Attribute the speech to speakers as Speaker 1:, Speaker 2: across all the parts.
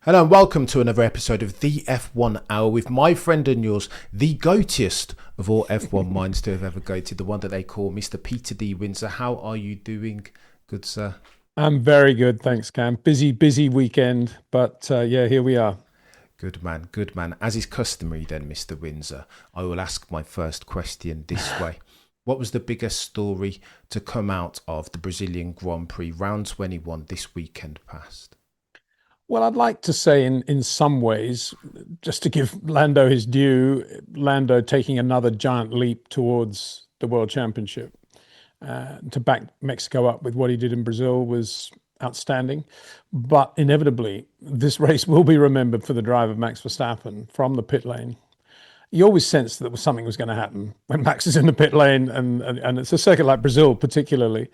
Speaker 1: Hello and welcome to another episode of the F1 Hour with my friend and yours, the goatiest of all F1 minds to have ever goated, the one that they call Mr. Peter D. Windsor. How are you doing, good sir?
Speaker 2: I'm very good, thanks, Cam. Busy weekend, but here we are.
Speaker 1: Good man, good man. As is customary then, Mr. Windsor, I will ask my first question this way. What was the biggest story to come out of the Brazilian Grand Prix round 21 this weekend past?
Speaker 2: Well, I'd like to say in some ways, just to give Lando his due, Lando taking another giant leap towards the World Championship. To back Mexico up with what he did in Brazil was outstanding. But inevitably, this race will be remembered for the drive of Max Verstappen from the pit lane. You always sensed that something was going to happen when Max is in the pit lane, and it's a circuit like Brazil particularly.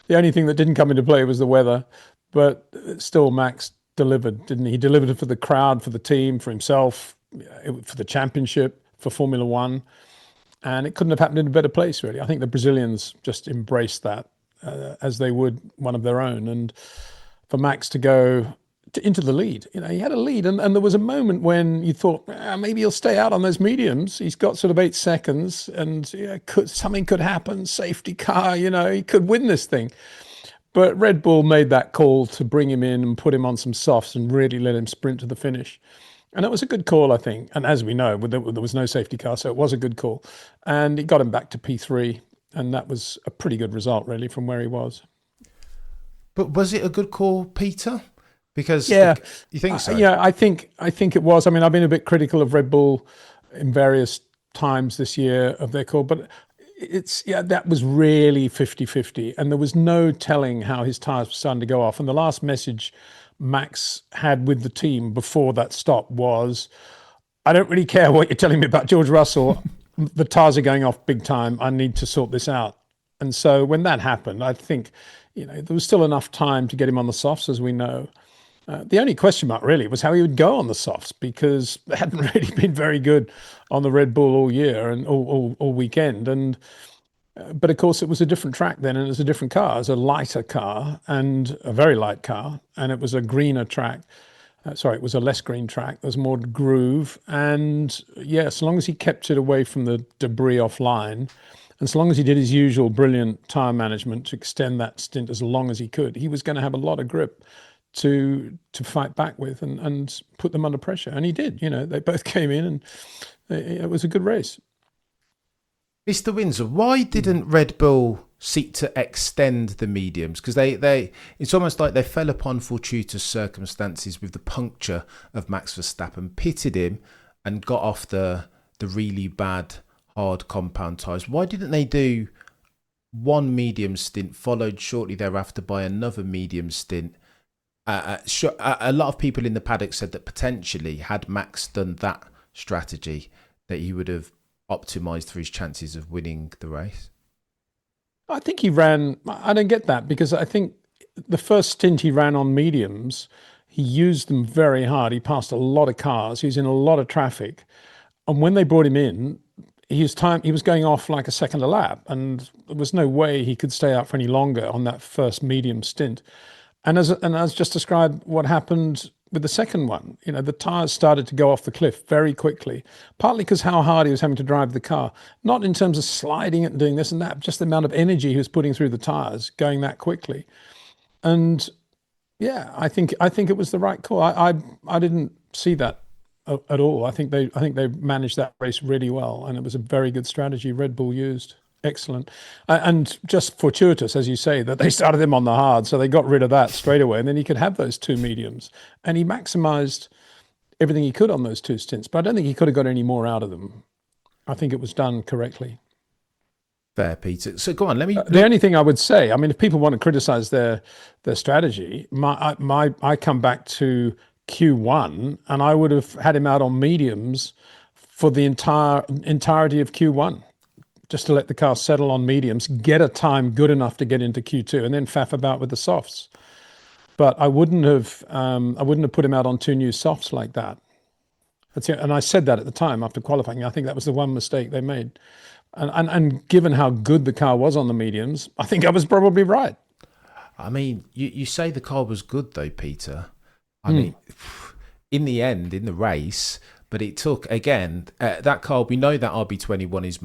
Speaker 2: The only thing that didn't come into play was the weather, but still Max delivered, didn't he? He delivered for the crowd, for the team, for himself, for the championship, for Formula One. And it couldn't have happened in a better place, really. I think the Brazilians just embraced that as they would one of their own. And for Max to go into the lead, he had a lead. And there was a moment when you thought, maybe he'll stay out on those mediums. He's got sort of 8 seconds and something could happen. Safety car, he could win this thing. But Red Bull made that call to bring him in and put him on some softs and really let him sprint to the finish. And it was a good call, I think. And as we know, there was no safety car, so it was a good call. And it got him back to P3. And that was a pretty good result, really, from where he was.
Speaker 1: But was it a good call, Peter? Because you think so?
Speaker 2: Yeah, I think it was. I mean, I've been a bit critical of Red Bull in various times this year of their call, but that was really 50-50. And there was no telling how his tyres were starting to go off. And the last message Max had with the team before that stop was, I don't really care what you're telling me about George Russell. The tyres are going off big time. I need to sort this out. And so when that happened, I think, there was still enough time to get him on the softs, as we know. The only question mark really was how he would go on the softs, because they hadn't really been very good on the Red Bull all year and all weekend. And but of course, it was a different track then, and it was a different car. It was a lighter car and a very light car, and it was a greener track. It was a less green track. There was more groove, and as long as he kept it away from the debris offline, and so long as he did his usual brilliant tyre management to extend that stint as long as he could, he was going to have a lot of grip to fight back with and put them under pressure. And he did. They both came in, and it was a good race.
Speaker 1: Mr. Windsor, why didn't Red Bull seek to extend the mediums? Because it's almost like they fell upon fortuitous circumstances with the puncture of Max Verstappen, pitted him and got off the really bad hard compound tyres. Why didn't they do one medium stint followed shortly thereafter by another medium stint? A lot of people in the paddock said that potentially had Max done that strategy, that he would have optimised for his chances of winning the race.
Speaker 2: I think he ran, I don't get that, because I think the first stint he ran on mediums, he used them very hard. He passed a lot of cars. He was in a lot of traffic. And when they brought him in, he was going off like a second a lap, and there was no way he could stay out for any longer on that first medium stint. And as just described what happened with the second one, the tyres started to go off the cliff very quickly, partly because how hard he was having to drive the car, not in terms of sliding it and doing this and that, just the amount of energy he was putting through the tyres going that quickly. And I think it was the right call. I didn't see that at all. I think they managed that race really well, and it was a very good strategy Red Bull used. Excellent. And just fortuitous, as you say, that they started him on the hard, so they got rid of that straight away, and then he could have those 2 mediums. And he maximised everything he could on those 2 stints, but I don't think he could have got any more out of them. I think it was done correctly.
Speaker 1: Fair, Peter. So go on, let me...
Speaker 2: The only thing I would say, I mean, if people want to criticise their strategy, I come back to Q1, and I would have had him out on mediums for the entirety of Q1. Just to let the car settle on mediums, get a time good enough to get into Q2, and then faff about with the softs. But I wouldn't have put him out on 2 new softs like that. And I said that at the time after qualifying. I think that was the one mistake they made. And given how good the car was on the mediums, I think I was probably right.
Speaker 1: I mean, you say the car was good though, Peter. I mean, in the end, in the race, but it took, again, that car, we know that RB21 is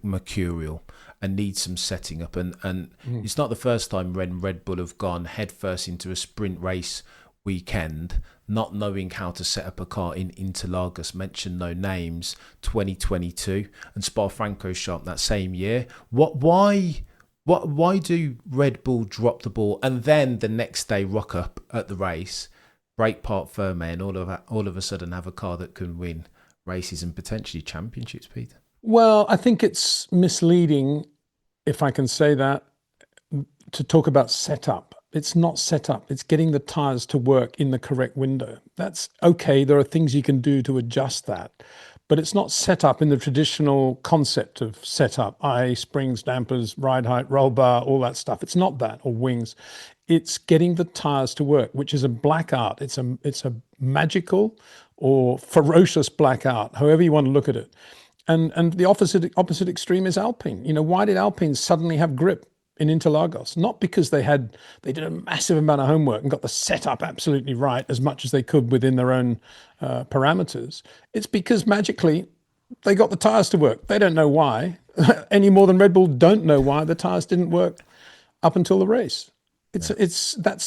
Speaker 1: mercurial and needs some setting up. And it's not the first time Red Bull have gone headfirst into a sprint race weekend, not knowing how to set up a car in Interlagos, mention no names, 2022, and Spa-Francorchamps that same year. Why do Red Bull drop the ball and then the next day rock up at the race, brake part firme, and all of a sudden have a car that can win races and potentially championships, Peter?
Speaker 2: Well, I think it's misleading, if I can say that, to talk about setup. It's not setup. It's getting the tyres to work in the correct window. That's okay. There are things you can do to adjust that. But it's not set up in the traditional concept of setup, i.e. springs, dampers, ride height, roll bar, all that stuff. It's not that, or wings. It's getting the tyres to work, which is a black art. It's a magical or ferocious black art, however you want to look at it. And the opposite extreme is Alpine. Why did Alpine suddenly have grip in Interlagos? Not because they did a massive amount of homework and got the setup absolutely right as much as they could within their own parameters. It's because magically they got the tyres to work. They don't know why, any more than Red Bull don't know why the tyres didn't work up until the race. That's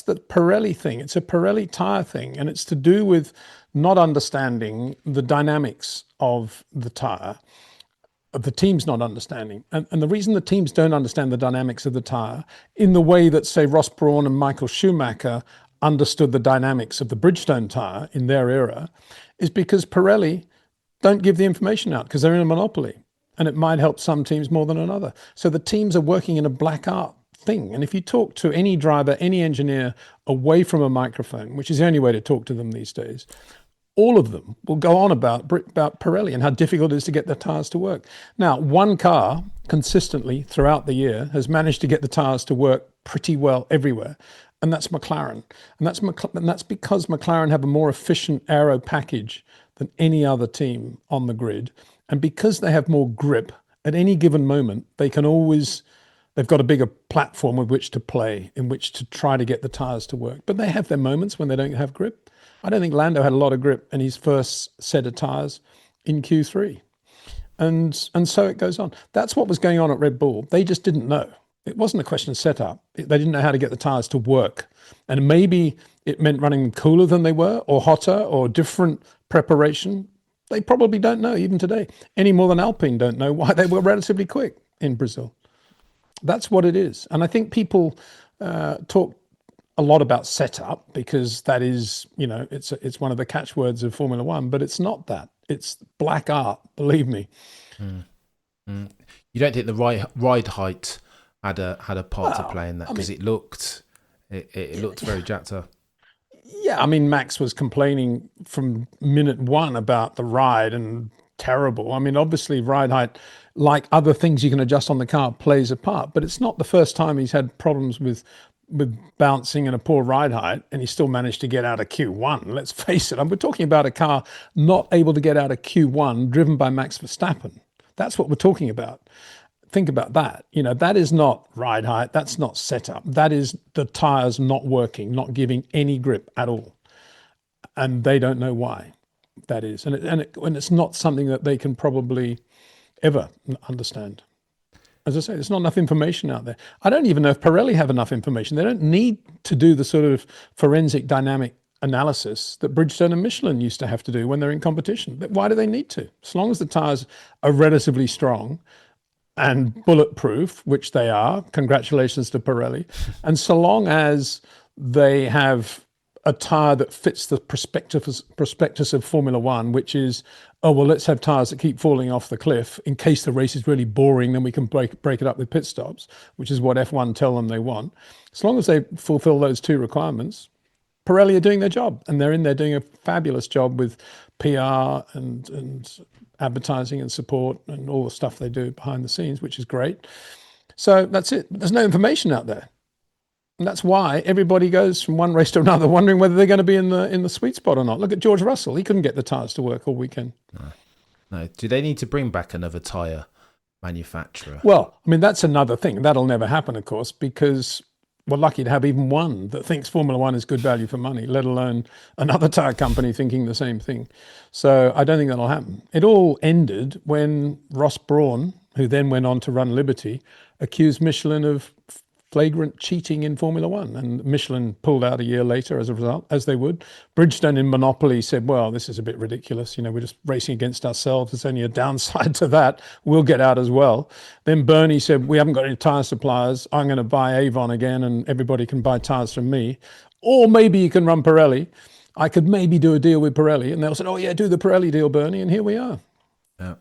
Speaker 2: the Pirelli thing. It's a Pirelli tyre thing, and it's to do with not understanding the dynamics of the tyre, of the teams not understanding. And the reason the teams don't understand the dynamics of the tyre in the way that, say, Ross Brawn and Michael Schumacher understood the dynamics of the Bridgestone tyre in their era is because Pirelli don't give the information out because they're in a monopoly, and it might help some teams more than another. So the teams are working in a black art thing. And if you talk to any driver, any engineer away from a microphone, which is the only way to talk to them these days, all of them will go on about Pirelli and how difficult it is to get the tyres to work. Now, one car consistently throughout the year has managed to get the tyres to work pretty well everywhere, and that's McLaren. And that's because McLaren have a more efficient aero package than any other team on the grid. And because they have more grip at any given moment, they've got a bigger platform with which to play, in which to try to get the tyres to work. But they have their moments when they don't have grip. I don't think Lando had a lot of grip in his first set of tyres in Q3. And so it goes on. That's what was going on at Red Bull. They just didn't know. It wasn't a question of setup. They didn't know how to get the tyres to work. And maybe it meant running them cooler than they were, or hotter, or different preparation. They probably don't know, even today, any more than Alpine don't know why they were relatively quick in Brazil. That's what it is. And I think people talk a lot about setup because that is, it's one of the catchwords of Formula One, but it's not that. It's black art, believe me.
Speaker 1: You don't think the ride height had a part to play in that, because it looked very jacked up?
Speaker 2: Yeah, I mean, Max was complaining from minute one about the ride and terrible. I mean, obviously ride height, like other things you can adjust on the car, plays a part, but it's not the first time he's had problems with bouncing and a poor ride height, and he still managed to get out of Q1. Let's face it, we're talking about a car not able to get out of Q1 driven by Max Verstappen. That's what we're talking about. Think about that. That is not ride height. That's not setup. That is the tyres not working, not giving any grip at all. And they don't know why that is. And it's not something that they can probably ever understand. As I say, there's not enough information out there. I don't even know if Pirelli have enough information. They don't need to do the sort of forensic dynamic analysis that Bridgestone and Michelin used to have to do when they're in competition. But why do they need to? As long as the tyres are relatively strong and bulletproof, which they are, congratulations to Pirelli, and so long as they have a tyre that fits the prospectus of Formula One, which is, let's have tyres that keep falling off the cliff in case the race is really boring, then we can break it up with pit stops, which is what F1 tell them they want. As long as they fulfill those two requirements, Pirelli are doing their job, and they're in there doing a fabulous job with PR and advertising and support and all the stuff they do behind the scenes, which is great. So that's it. There's no information out there. And that's why everybody goes from one race to another wondering whether they're going to be in the sweet spot or not. Look at George Russell. He couldn't get the tyres to work all weekend.
Speaker 1: No. Do they need to bring back another tyre manufacturer?
Speaker 2: Well, I mean, that's another thing. That'll never happen, of course, because we're lucky to have even one that thinks Formula One is good value for money, let alone another tire company thinking the same thing. So I don't think that'll happen. It all ended when Ross Brawn, who then went on to run Liberty, accused Michelin of flagrant cheating in Formula One. And Michelin pulled out a year later as a result, as they would. Bridgestone in Monopoly said, well, this is a bit ridiculous. We're just racing against ourselves. There's only a downside to that. We'll get out as well. Then Bernie said, we haven't got any tyre suppliers. I'm going to buy Avon again and everybody can buy tyres from me. Or maybe you can run Pirelli. I could maybe do a deal with Pirelli. And they'll say, oh yeah, do the Pirelli deal, Bernie. And here we are.
Speaker 1: Yeah.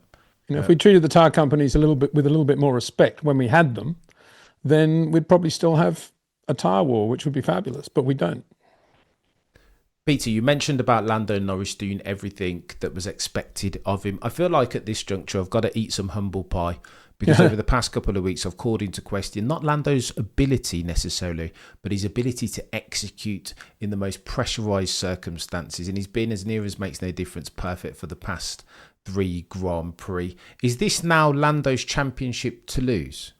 Speaker 2: If we treated the tyre companies with a little bit more respect when we had them, then we'd probably still have a tyre war, which would be fabulous, but we don't.
Speaker 1: Peter, you mentioned about Lando Norris doing everything that was expected of him. I feel like at this juncture, I've got to eat some humble pie because over the past couple of weeks, I've called into question not Lando's ability necessarily, but his ability to execute in the most pressurised circumstances. And he's been, as near as makes no difference, perfect for the past 3 Grand Prix. Is this now Lando's championship to lose?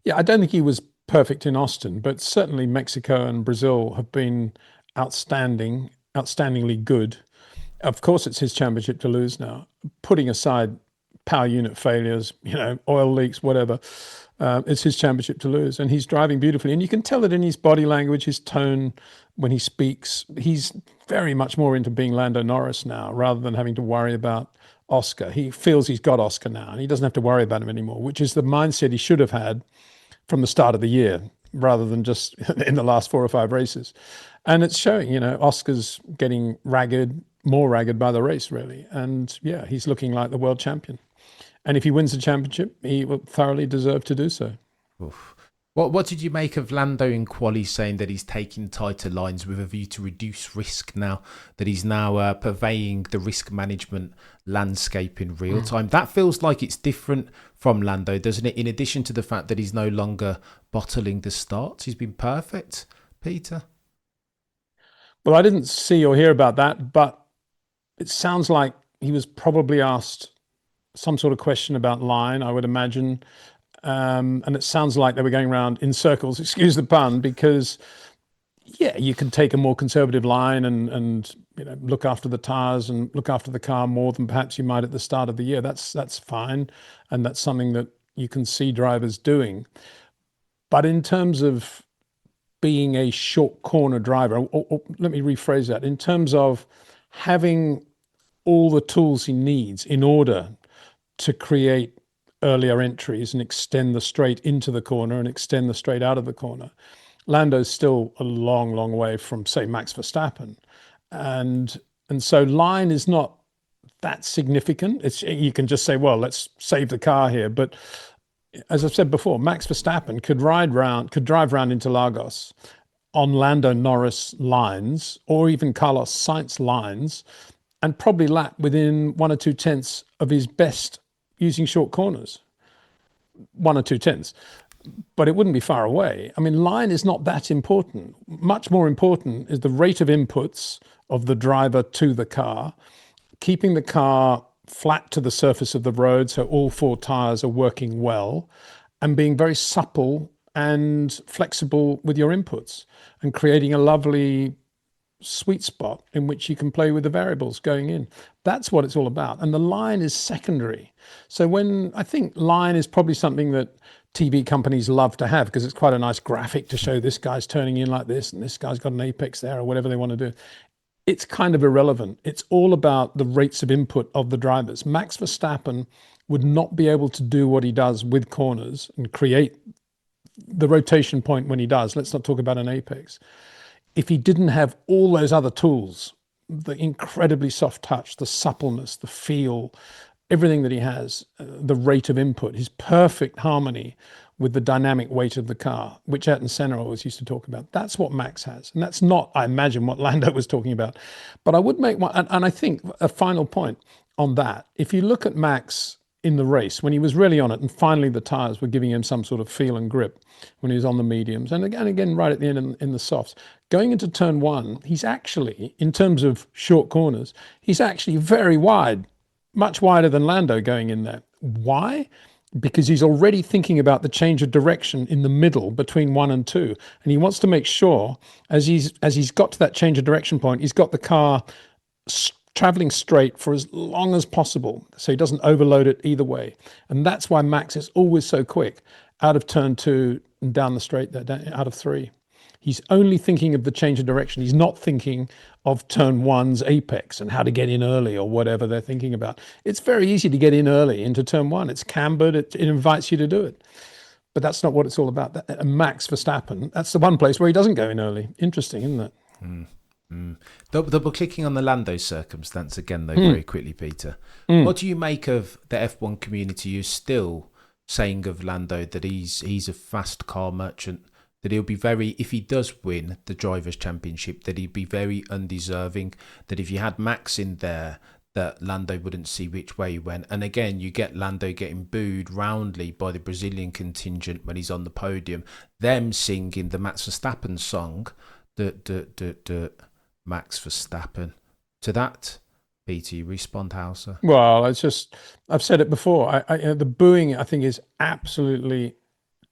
Speaker 2: Yeah, I don't think he was perfect in Austin, but certainly Mexico and Brazil have been outstandingly good. Of course, it's his championship to lose now. Putting aside power unit failures, oil leaks, whatever, it's his championship to lose. And he's driving beautifully. And you can tell it in his body language, his tone, when he speaks. He's very much more into being Lando Norris now rather than having to worry about Oscar. He feels he's got Oscar now and he doesn't have to worry about him anymore, which is the mindset he should have had from the start of the year rather than just in the last 4 or 5 races. And it's showing, Oscar's getting more ragged by the race, really. And yeah, he's looking like the world champion. And if he wins the championship, he will thoroughly deserve to do so.
Speaker 1: Oof. What did you make of Lando in quali saying that he's taking tighter lines with a view to reduce risk now, that he's now purveying the risk management landscape in real time? That feels like it's different from Lando, doesn't it? In addition to the fact that he's no longer bottling the starts, he's been perfect, Peter.
Speaker 2: Well, I didn't see or hear about that, but it sounds like he was probably asked some sort of question about line, I would imagine. And it sounds like they were going around in circles, excuse the pun, because yeah, you can take a more conservative line and look after the tires and look after the car more than perhaps you might at the start of the year. That's fine, and that's something that you can see drivers doing. But in terms of being a short corner driver, or let me rephrase that, in terms of having all the tools he needs in order to create earlier entries and extend the straight into the corner and extend the straight out of the corner, Lando's still a long, long way from, say, Max Verstappen. And so line is not that significant. You can just say, well, let's save the car here. But as I've said before, Max Verstappen could drive round into Lagos on Lando Norris lines or even Carlos Sainz lines and probably lap within 1 or 2 tenths of his best using short corners, 1 or 2 tenths. But it wouldn't be far away. I mean, line is not that important. Much more important is the rate of inputs of the driver to the car, keeping the car flat to the surface of the road so all 4 tires are working well, and being very supple and flexible with your inputs and creating a lovely sweet spot in which you can play with the variables going in. That's what it's all about. And the line is secondary. So when I think line is probably something that TV companies love to have because it's quite a nice graphic to show this guy's turning in like this and this guy's got an apex there or whatever they want to do. It's kind of irrelevant. It's all about the rates of input of the drivers. Max Verstappen would not be able to do what he does with corners and create the rotation point when he does. Let's not talk about an apex. If he didn't have all those other tools, the incredibly soft touch, the suppleness, the feel, everything that he has, the rate of input, his perfect harmony with the dynamic weight of the car, which Ayrton Senna always used to talk about. That's what Max has. And that's not, I imagine, what Lando was talking about. But I would make one, and I think a final point on that. If you look at Max in the race, when he was really on it, and finally the tyres were giving him some sort of feel and grip when he was on the mediums, and again right at the end in the softs, going into turn 1, he's actually, in terms of short corners, he's actually very wide, much wider than Lando going in there. Why? because he's already thinking about the change of direction in the middle between 1 and 2, and he wants to make sure as he's got to that change of direction point, he's got the car traveling straight for as long as possible, so he doesn't overload it either way. And that's why Max is always so quick out of turn 2 and down the straight there, out of 3. He's only thinking of the change of direction. He's not thinking of turn 1's apex and how to get in early or whatever they're thinking about. It's very easy to get in early into turn 1. It's cambered. It invites you to do it. But that's not what it's all about. Max Verstappen, that's the one place where he doesn't go in early. Interesting, isn't it?
Speaker 1: Double clicking on the Lando circumstance again, though, very quickly, Peter. What do you make of the F1 community who's still saying of Lando that he's a fast car merchant? That he'll be very, if he does win the Drivers' Championship, that he'd be very undeserving. That if you had Max in there, that Lando wouldn't see which way he went. And again, you get Lando getting booed roundly by the Brazilian contingent when he's on the podium. Them singing the Max Verstappen song, Max Verstappen. To that, Peter, you respond how, sir?
Speaker 2: Well, I've said it before. The booing, I think, is absolutely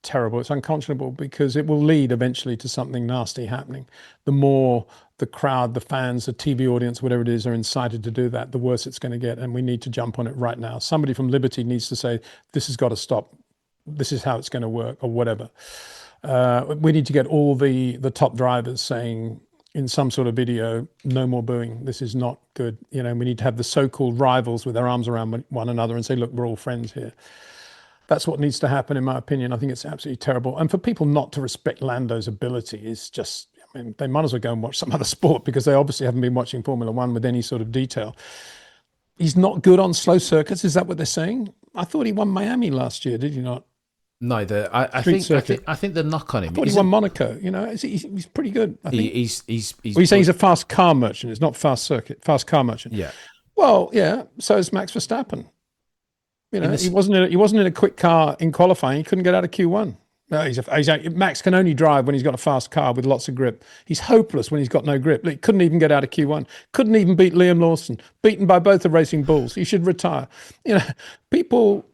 Speaker 2: terrible. It's unconscionable because it will lead eventually to something nasty happening. The more the crowd, the fans, the TV audience, whatever it is, are incited to do that, the worse it's going to get. And we need to jump on it right now. Somebody from Liberty needs to say, this has got to stop. This is how it's going to work, or whatever. We need to get all the top drivers saying in some sort of video, no more booing. This is not good. We need to have the so-called rivals with their arms around one another and say, look, we're all friends here. That's what needs to happen, in my opinion. I think it's absolutely terrible. And for people not to respect Lando's ability is just, they might as well go and watch some other sport, because they obviously haven't been watching Formula One with any sort of detail. He's not good on slow circuits. Is that what they're saying? I thought he won Miami last year, did he not?
Speaker 1: No, I think the knock on him.
Speaker 2: I thought he won Monaco. He's pretty good. I think.
Speaker 1: He's
Speaker 2: you're saying he's a fast car merchant. It's not fast car merchant.
Speaker 1: Yeah.
Speaker 2: Well, yeah. So is Max Verstappen. He wasn't in a quick car in qualifying. He couldn't get out of Q1. No, Max can only drive when he's got a fast car with lots of grip. He's hopeless when he's got no grip. He couldn't even get out of Q1. Couldn't even beat Liam Lawson. Beaten by both the Racing Bulls. He should retire. People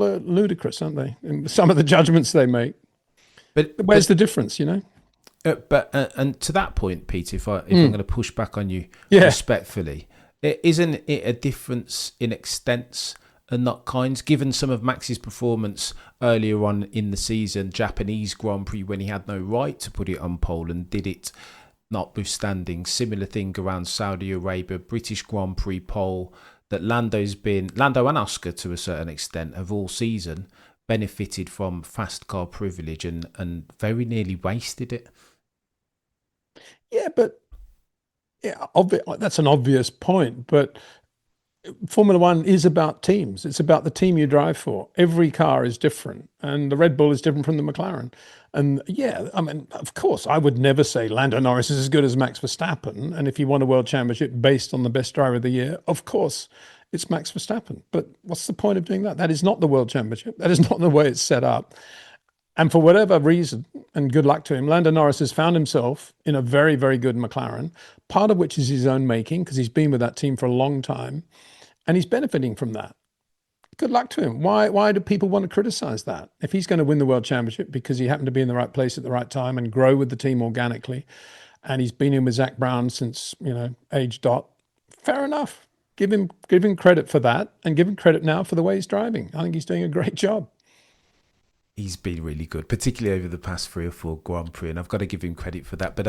Speaker 2: are ludicrous, aren't they? In some of the judgments they make. But where's the difference?
Speaker 1: But to that point, Peter, if I'm going to push back on you respectfully, isn't it a difference in extents and not kinds? Given some of Max's performance earlier on in the season, Japanese Grand Prix, when he had no right to put it on pole and did it, notwithstanding, similar thing around Saudi Arabia, British Grand Prix pole, that Lando and Oscar to a certain extent have all season benefited from fast car privilege and very nearly wasted it.
Speaker 2: Yeah, but that's an obvious point. But Formula One is about teams. It's about the team you drive for. Every car is different, and the Red Bull is different from the McLaren. And of course, I would never say Lando Norris is as good as Max Verstappen. And if you want a world championship based on the best driver of the year, of course, it's Max Verstappen. But what's the point of doing that? That is not the world championship. That is not the way it's set up. And for whatever reason, and good luck to him, Lando Norris has found himself in a very, very good McLaren, part of which is his own making, because he's been with that team for a long time, and he's benefiting from that. Good luck to him. Why do people want to criticize that? If he's going to win the world championship because he happened to be in the right place at the right time and grow with the team organically, and he's been in with Zach Brown since, age dot, fair enough. Give him credit for that, and give him credit now for the way he's driving. I think he's doing a great job.
Speaker 1: He's been really good, particularly over the past 3 or 4 Grand Prix, and I've got to give him credit for that. But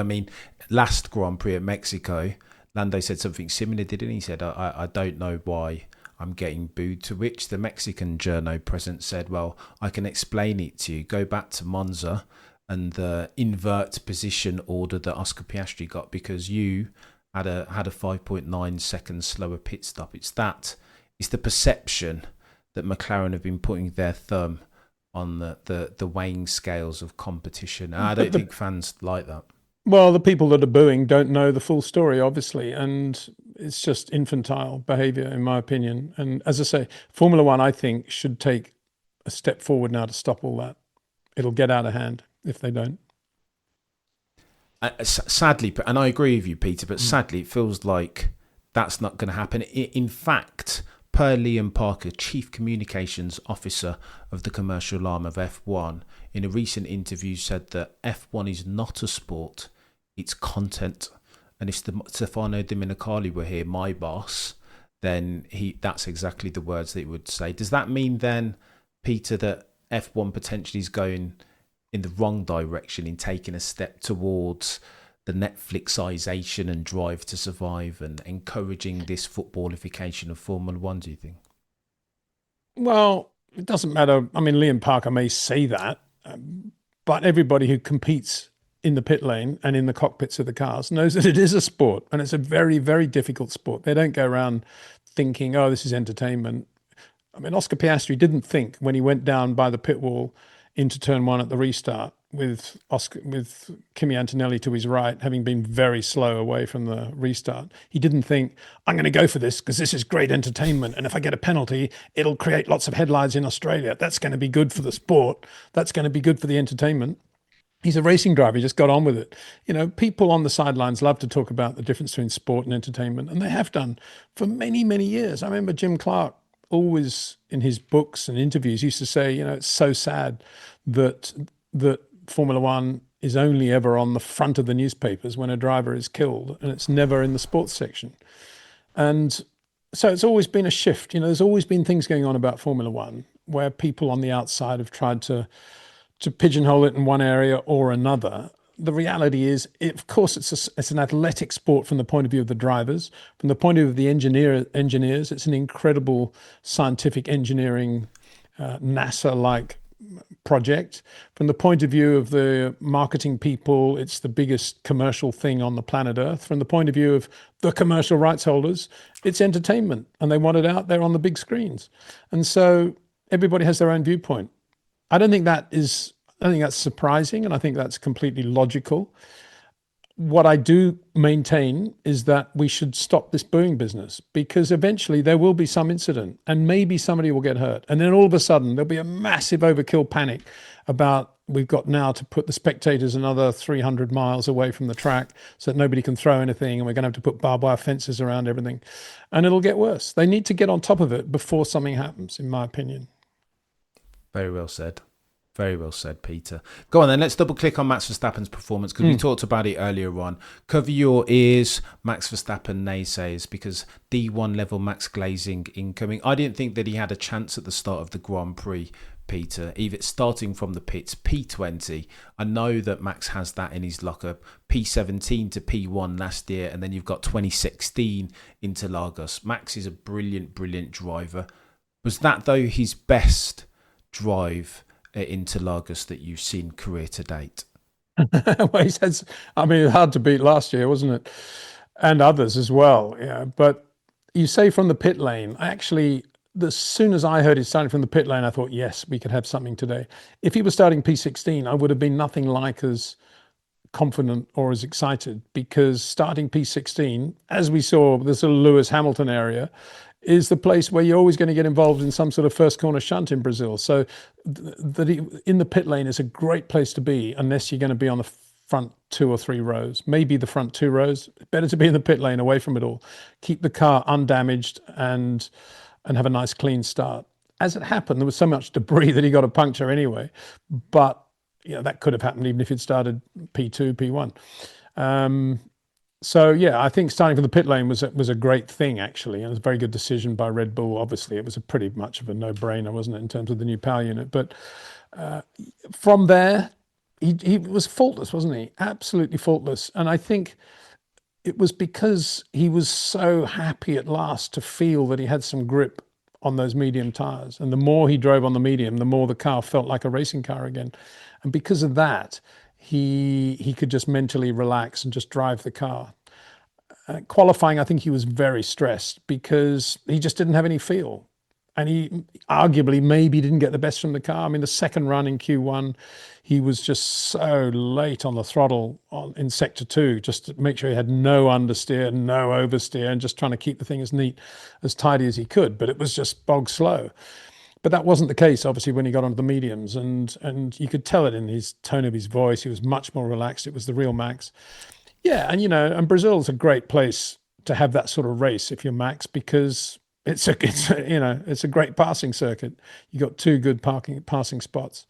Speaker 1: last Grand Prix at Mexico, Lando said something similar, didn't he? He said, I don't know why I'm getting booed, to which the Mexican journo present said, well, I can explain it to you. Go back to Monza and the invert position order that Oscar Piastri got, because you had a 5.9 seconds slower pit stop. It's the perception that McLaren have been putting their thumb on the weighing scales of competition. And I don't think fans like that.
Speaker 2: Well, the people that are booing don't know the full story, obviously, and it's just infantile behaviour, in my opinion. And as I say, Formula One, I think, should take a step forward now to stop all that. It'll get out of hand if they don't.
Speaker 1: Sadly, and I agree with you, Peter, but sadly, it feels like that's not going to happen. In fact, per Liam Parker, Chief Communications Officer of the commercial arm of F1, in a recent interview said that F1 is not a sport, it's content. And if Stefano Domenicali were here, my boss, then that's exactly the words that he would say. Does that mean then, Peter, that F1 potentially is going in the wrong direction in taking a step towards the Netflixization and Drive to Survive and encouraging this footballification of Formula One, do you think?
Speaker 2: Well, it doesn't matter. I mean, Liam Parker may say that, but everybody who competes in the pit lane and in the cockpits of the cars knows that it is a sport, and it's a very, very difficult sport. They don't go around thinking, oh, this is entertainment. I mean, Oscar Piastri didn't think when he went down by the pit wall into turn one at the restart with Kimi Antonelli to his right, having been very slow away from the restart. He didn't think, I'm going to go for this because this is great entertainment. And if I get a penalty, it'll create lots of headlines in Australia. That's going to be good for the sport. That's going to be good for the entertainment. He's a racing driver. He just got on with it. You know, people on the sidelines love to talk about the difference between sport and entertainment, and they have done for many, many years. I remember Jim Clark always in his books and interviews used to say, you know, it's so sad that Formula One is only ever on the front of the newspapers when a driver is killed, and it's never in the sports section. And so it's always been a shift. You know, there's always been things going on about Formula One where people on the outside have tried to pigeonhole it in one area or another. The reality is, of course, it's an athletic sport from the point of view of the drivers. From the point of view of the engineers, it's an incredible scientific engineering, NASA-like project. From the point of view of the marketing people, it's the biggest commercial thing on the planet Earth. From the point of view of the commercial rights holders, it's entertainment, and they want it out there on the big screens. And so everybody has their own viewpoint. I don't think that's surprising, and I think that's completely logical. What I do maintain is that we should stop this booing business, because eventually there will be some incident and maybe somebody will get hurt. And then all of a sudden there'll be a massive overkill panic about we've got now to put the spectators another 300 miles away from the track so that nobody can throw anything, and we're going to have to put barbed wire fences around everything. And it'll get worse. They need to get on top of it before something happens, in my opinion.
Speaker 1: Very well said. Very well said, Peter. Go on then, let's double click on Max Verstappen's performance, because we talked about it earlier on. Cover your ears, Max Verstappen naysayers, because D1 level Max glazing incoming. I didn't think that he had a chance at the start of the Grand Prix, Peter. Even starting from the pits, P20. I know that Max has that in his locker. P17 to P1 last year, and then you've got 2016 Interlagos. Max is a brilliant, brilliant driver. Was that, though, his best drive at Interlagos that you've seen career to date?
Speaker 2: Well, he says, I mean, hard to beat last year, wasn't it? And others as well. Yeah. But you say from the pit lane, as soon as I heard he's starting from the pit lane, I thought, yes, we could have something today. If he was starting P16, I would have been nothing like as confident or as excited, because starting P16, as we saw, the sort of Lewis Hamilton area, is the place where you're always going to get involved in some sort of first corner shunt in Brazil. So in the pit lane is a great place to be, unless you're going to be on the front 2 or 3 rows, maybe the front 2 rows. Better to be in the pit lane, away from it all. Keep the car undamaged and have a nice clean start. As it happened, there was so much debris that he got a puncture anyway. But that could have happened even if he'd started P2, P1. So, yeah, I think starting from the pit lane was a great thing, actually. And it was a very good decision by Red Bull. Obviously, it was a pretty much of a no-brainer, wasn't it, in terms of the new power unit. But from there, he was faultless, wasn't he? Absolutely faultless. And I think it was because he was so happy at last to feel that he had some grip on those medium tyres. And the more he drove on the medium, the more the car felt like a racing car again. And because of that, he could just mentally relax and just drive the car. Qualifying, I think he was very stressed because he just didn't have any feel. And he arguably maybe didn't get the best from the car. I mean, the second run in Q1, he was just so late on the throttle in sector 2, just to make sure he had no understeer, no oversteer, and just trying to keep the thing as neat, as tidy as he could. But it was just bog slow. But that wasn't the case, obviously, when he got onto the mediums. And you could tell it in his tone of his voice. He was much more relaxed. It was the real Max. Yeah, and Brazil's a great place to have that sort of race if you're Max, because it's a great passing circuit. You got two good passing spots,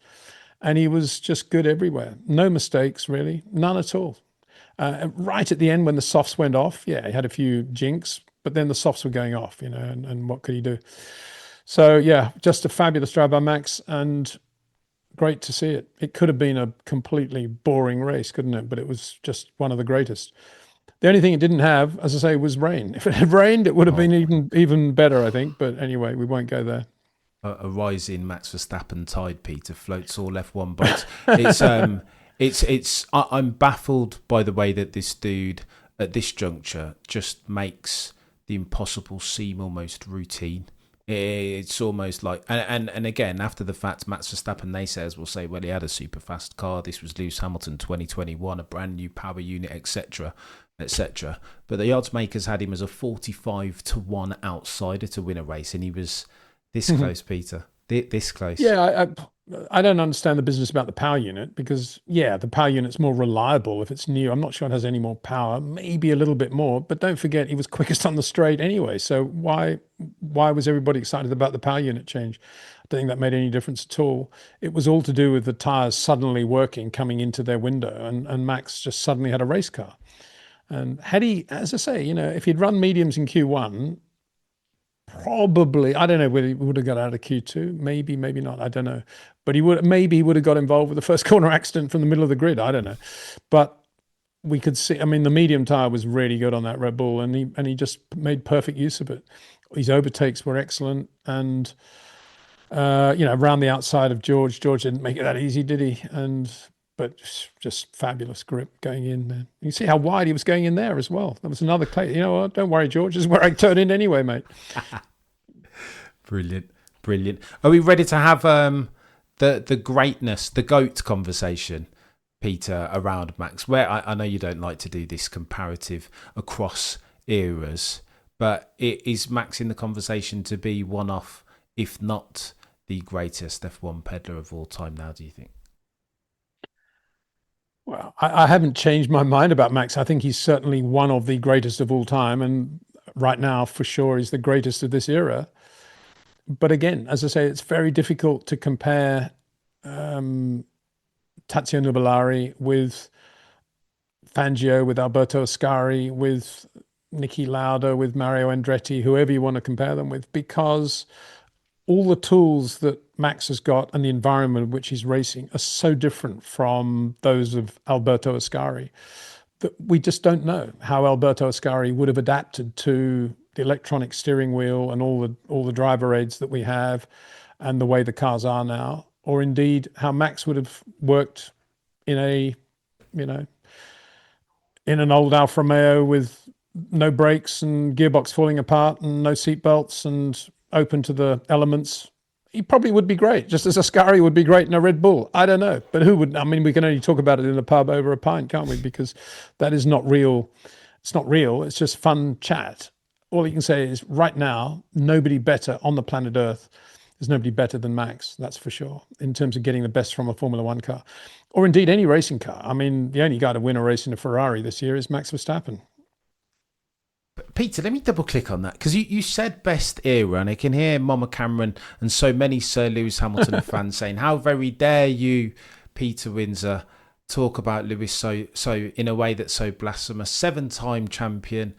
Speaker 2: and he was just good everywhere. No mistakes really, none at all. Right at the end when the softs went off, yeah, he had a few jinks, but then the softs were going off, and what could he do? So yeah, just a fabulous drive by Max, and great to see it. It could have been a completely boring race, couldn't it? But it was just one of the greatest. The only thing it didn't have, as I say, was rain. If it had rained, it would have been even better, I think. But anyway, we won't go there.
Speaker 1: A rising Max Verstappen tide, Peter, floats all F1 boats. I'm baffled by the way that this dude at this juncture just makes the impossible seem almost routine. It's almost like, and again, after the fact, Max Verstappen naysayers will say, well, he had a super fast car. This was Lewis Hamilton 2021, a brand new power unit, etc., etc. But the odds makers had him as a 45-1 outsider to win a race, and he was this close, Peter. This close.
Speaker 2: Yeah, I don't understand the business about the power unit, because the power unit's more reliable if it's new. I'm not sure it has any more power, maybe a little bit more, but don't forget he was quickest on the straight anyway. So why was everybody excited about the power unit change? I don't think that made any difference at all. It was all to do with the tires suddenly working, coming into their window, and Max just suddenly had a race car. And had he, as I say, if he'd run mediums in Q1, probably, I don't know whether he would have got out of Q2, maybe not, I don't know. But he would have got involved with the first corner accident from the middle of the grid, I don't know. But we could see, the medium tire was really good on that Red Bull, and he just made perfect use of it. His overtakes were excellent, and around the outside of George didn't make it that easy, did he? But just fabulous grip going in there. You see how wide he was going in there as well. That was another clay. You know what? Don't worry, George. This is where I turn in anyway, mate.
Speaker 1: Brilliant. Are we ready to have the greatness, the GOAT conversation, Peter, around Max? Where I know you don't like to do this comparative across eras, but is Max in the conversation to be one of, if not the greatest F1 peddler of all time now, do you think?
Speaker 2: Well, I haven't changed my mind about Max. I think he's certainly one of the greatest of all time. And right now, for sure, he's the greatest of this era. But again, as I say, it's very difficult to compare Tazio Nuvolari with Fangio, with Alberto Ascari, with Niki Lauda, with Mario Andretti, whoever you want to compare them with, because all the tools that Max has got and the environment in which he's racing are so different from those of Alberto Ascari that we just don't know how Alberto Ascari would have adapted to the electronic steering wheel and all the driver aids that we have and the way the cars are now, or indeed how Max would have worked in in an old Alfa Romeo with no brakes and gearbox falling apart and no seat belts and open to the elements. He probably would be great, just as Ascari would be great in a Red Bull. I don't know, but who would? We can only talk about it in a pub over a pint, can't we? Because that is not real. It's not real. It's just fun chat. All you can say is right now, nobody better on the planet Earth. There's nobody better than Max, that's for sure, in terms of getting the best from a Formula One car, or indeed any racing car. The only guy to win a race in a Ferrari this year is Max Verstappen.
Speaker 1: Peter, let me double click on that, because you said best era, and I can hear Mama Cameron and so many Sir Lewis Hamilton fans saying, how very dare you, Peter Windsor, talk about Lewis so in a way that's so blasphemous. 7-time champion,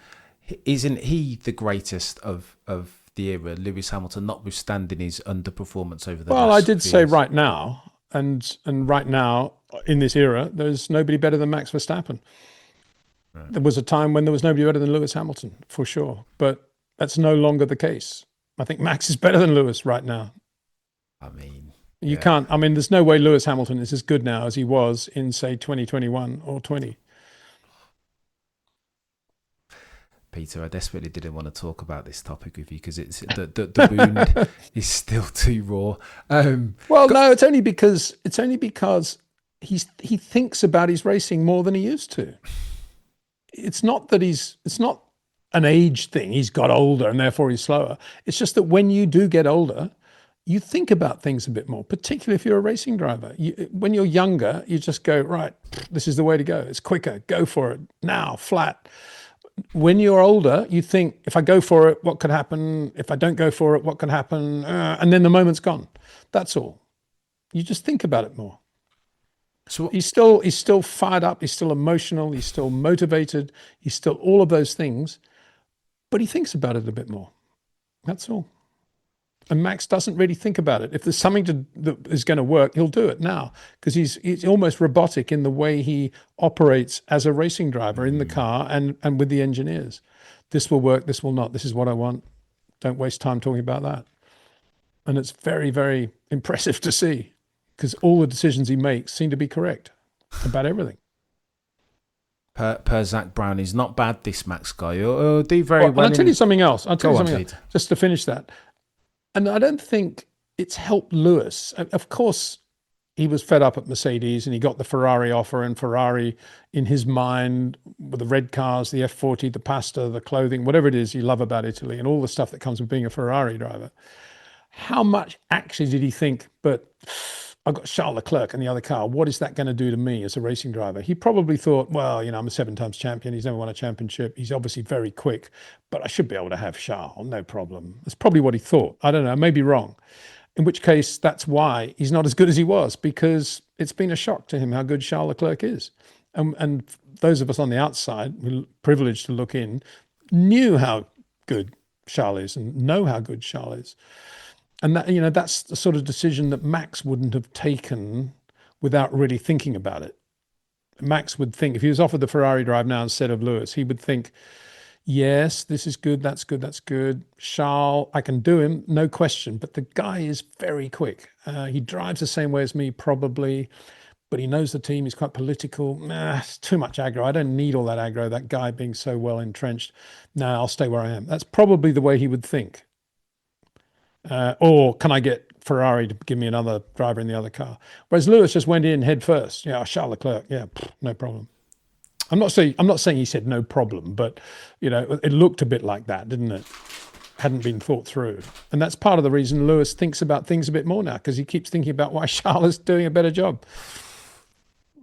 Speaker 1: isn't he the greatest of the era, Lewis Hamilton, notwithstanding his underperformance over the last
Speaker 2: I did
Speaker 1: few
Speaker 2: say
Speaker 1: years?
Speaker 2: right now, and right now in this era, there's nobody better than Max Verstappen. There was a time when there was nobody better than Lewis Hamilton, for sure. But that's no longer the case. I think Max is better than Lewis right now. You can't, there's no way Lewis Hamilton is as good now as he was in, say, 2021 or 20.
Speaker 1: Peter, I desperately didn't want to talk about this topic with you because it's the wound is still too raw.
Speaker 2: No, it's only because he thinks about his racing more than he used to. It's not an age thing. He's got older and therefore he's slower. It's just that when you do get older, you think about things a bit more, particularly if you're a racing driver. When you're younger, you just go, right, this is the way to go. It's quicker. Go for it now, flat. when you're older, you think, if I go for it, what could happen? If I don't go for it, what could happen? And then the moment's gone. That's all. You just think about it more.
Speaker 1: So
Speaker 2: He's still fired up. He's still emotional. He's still motivated. He's still all of those things, but he thinks about it a bit more. That's all. And Max doesn't really think about it. If there's something that is going to work, he'll do it now, because he's almost robotic in the way he operates as a racing driver in the car and with the engineers. This will work. This will not. This is what I want. Don't waste time talking about that. And it's very, very impressive to see, because all the decisions he makes seem to be correct about everything.
Speaker 1: per Zach Brown, he's not bad, this Max guy. He'll do very well.
Speaker 2: I'll tell you something else.
Speaker 1: Peter.
Speaker 2: Just to finish that. And I don't think it's helped Lewis. Of course, he was fed up at Mercedes and he got the Ferrari offer, and Ferrari, in his mind, with the red cars, the F40, the pasta, the clothing, whatever it is you love about Italy and all the stuff that comes with being a Ferrari driver. How much actually did he think, but I've got Charles Leclerc in the other car. What is that going to do to me as a racing driver? He probably thought, well, I'm a 7 times champion. He's never won a championship. He's obviously very quick, but I should be able to have Charles, no problem. That's probably what he thought. I don't know, I may be wrong. In which case, that's why he's not as good as he was, because it's been a shock to him how good Charles Leclerc is. And those of us on the outside, who are privileged to look in, knew how good Charles is and know how good Charles is. And that, that's the sort of decision that Max wouldn't have taken without really thinking about it. Max would think, if he was offered the Ferrari drive now instead of Lewis, he would think, yes, this is good, that's good, that's good. Charles, I can do him, no question. But the guy is very quick. He drives the same way as me, probably, but he knows the team. He's quite political. It's too much aggro. I don't need all that aggro, that guy being so well entrenched. No, I'll stay where I am. That's probably the way he would think. Or can I get Ferrari to give me another driver in the other car? Whereas Lewis just went in head first. Yeah, Charles Leclerc. Yeah, no problem. I'm not saying he said no problem, but it looked a bit like that, didn't it? Hadn't been thought through, and that's part of the reason Lewis thinks about things a bit more now, because he keeps thinking about why Charles is doing a better job.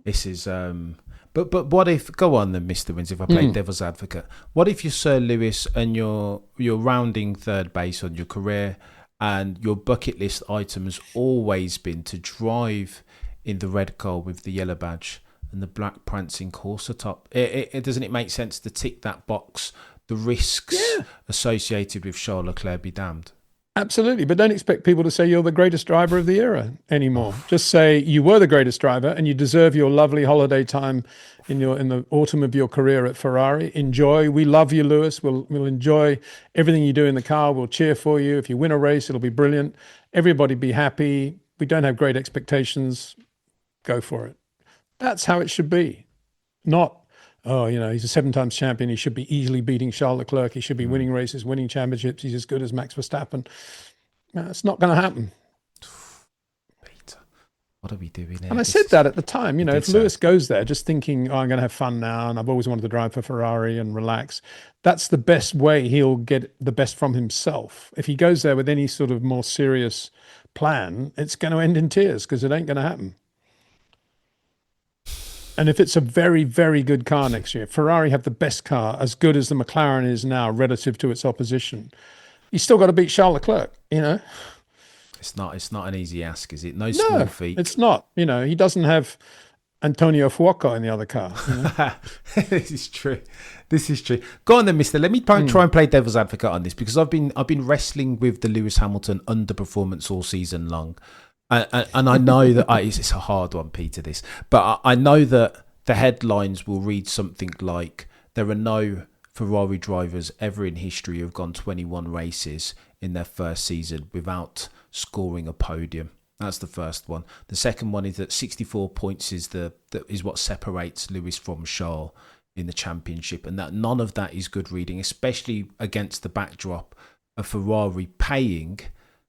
Speaker 1: This is But what if, go on then, Mr. Windsor, if I play devil's advocate, what if you're Sir Lewis and you're rounding third base on your career, and your bucket list item has always been to drive in the red car with the yellow badge and the black prancing Corsa top? Doesn't it make sense to tick that box? The risks associated with Charles Leclerc be damned.
Speaker 2: Absolutely, but don't expect people to say you're the greatest driver of the era anymore. Just say you were the greatest driver and you deserve your lovely holiday time in the autumn of your career at Ferrari. Enjoy. We love you, Lewis. We'll enjoy everything you do in the car. We'll cheer for you. If you win a race, it'll be brilliant. Everybody be happy. We don't have great expectations. Go for it. That's how it should be. Not, he's a 7 times champion. He should be easily beating Charles Leclerc. He should be winning races, winning championships. He's as good as Max Verstappen. No, it's not going to happen.
Speaker 1: Peter, what are we doing here?
Speaker 2: And I said that at the time. If Lewis goes there just thinking, I'm going to have fun now, and I've always wanted to drive for Ferrari and relax, that's the best way he'll get the best from himself. If he goes there with any sort of more serious plan, it's going to end in tears, because it ain't going to happen. And if it's a very, very good car next year, Ferrari have the best car, as good as the McLaren is now relative to its opposition, you still got to beat Charles Leclerc,
Speaker 1: It's not an easy ask, is it? No small feat.
Speaker 2: It's not. He doesn't have Antonio Fuoco in the other car.
Speaker 1: This is true. Go on then, mister. Let me try and play devil's advocate on this, because I've been wrestling with the Lewis Hamilton underperformance all season long. And I know that it's a hard one, Peter, this. But I know that the headlines will read something like, there are no Ferrari drivers ever in history who have gone 21 races in their first season without scoring a podium. That's the first one. The second one is that 64 points is what separates Lewis from Charles in the championship, and that none of that is good reading, especially against the backdrop of Ferrari paying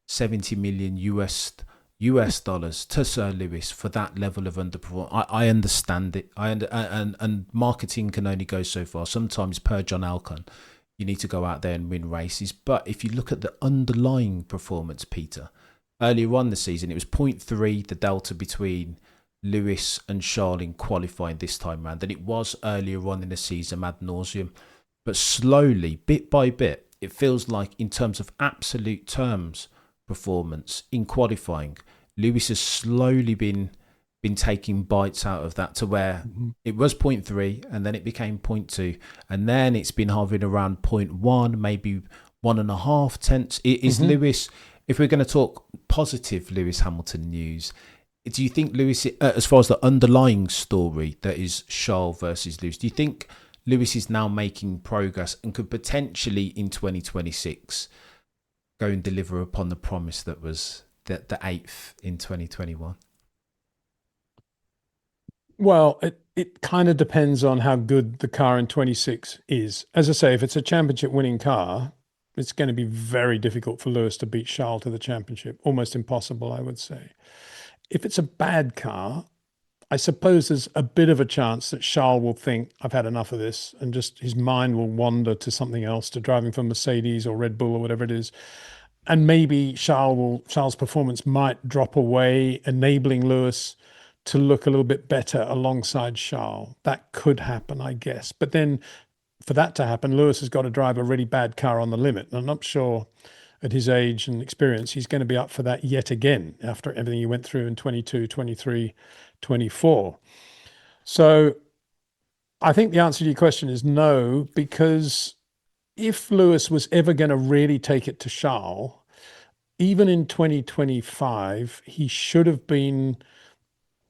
Speaker 1: $70 million US dollars to Sir Lewis for that level of underperformance. I understand it. And marketing can only go so far. Sometimes, per John Alcon, you need to go out there and win races. But if you look at the underlying performance, Peter, earlier on the season, it was 0.3, the delta between Lewis and Charles in qualifying this time round, and it was earlier on in the season ad nauseum. but slowly, bit by bit, it feels like in terms of absolute terms performance in qualifying, Lewis has slowly been taking bites out of that to where it was 0.3 and then it became 0.2 and then it's been hovering around 0.1, maybe 1.5 tenths. It is Lewis, if we're going to talk positive Lewis Hamilton news, do you think Lewis, as far as the underlying story that is Charles versus Lewis, do you think Lewis is now making progress and could potentially in 2026 go and deliver upon the promise that was the 8th in 2021?
Speaker 2: Well, it kind of depends on how good the car in 26 is. As I say, if it's a championship winning car, it's going to be very difficult for Lewis to beat Charles to the championship. Almost impossible, I would say. If it's a bad car, I suppose there's a bit of a chance that Charles will think, I've had enough of this, and just his mind will wander to something else, to driving for Mercedes or Red Bull or whatever it is. And maybe Charles' performance might drop away, enabling Lewis to look a little bit better alongside Charles. That could happen, I guess. But then for that to happen, Lewis has got to drive a really bad car on the limit. And I'm not sure at his age and experience, he's going to be up for that yet again after everything he went through in 22, 23, 24. So I think the answer to your question is no, because if Lewis was ever going to really take it to Charles, even in 2025, he should have been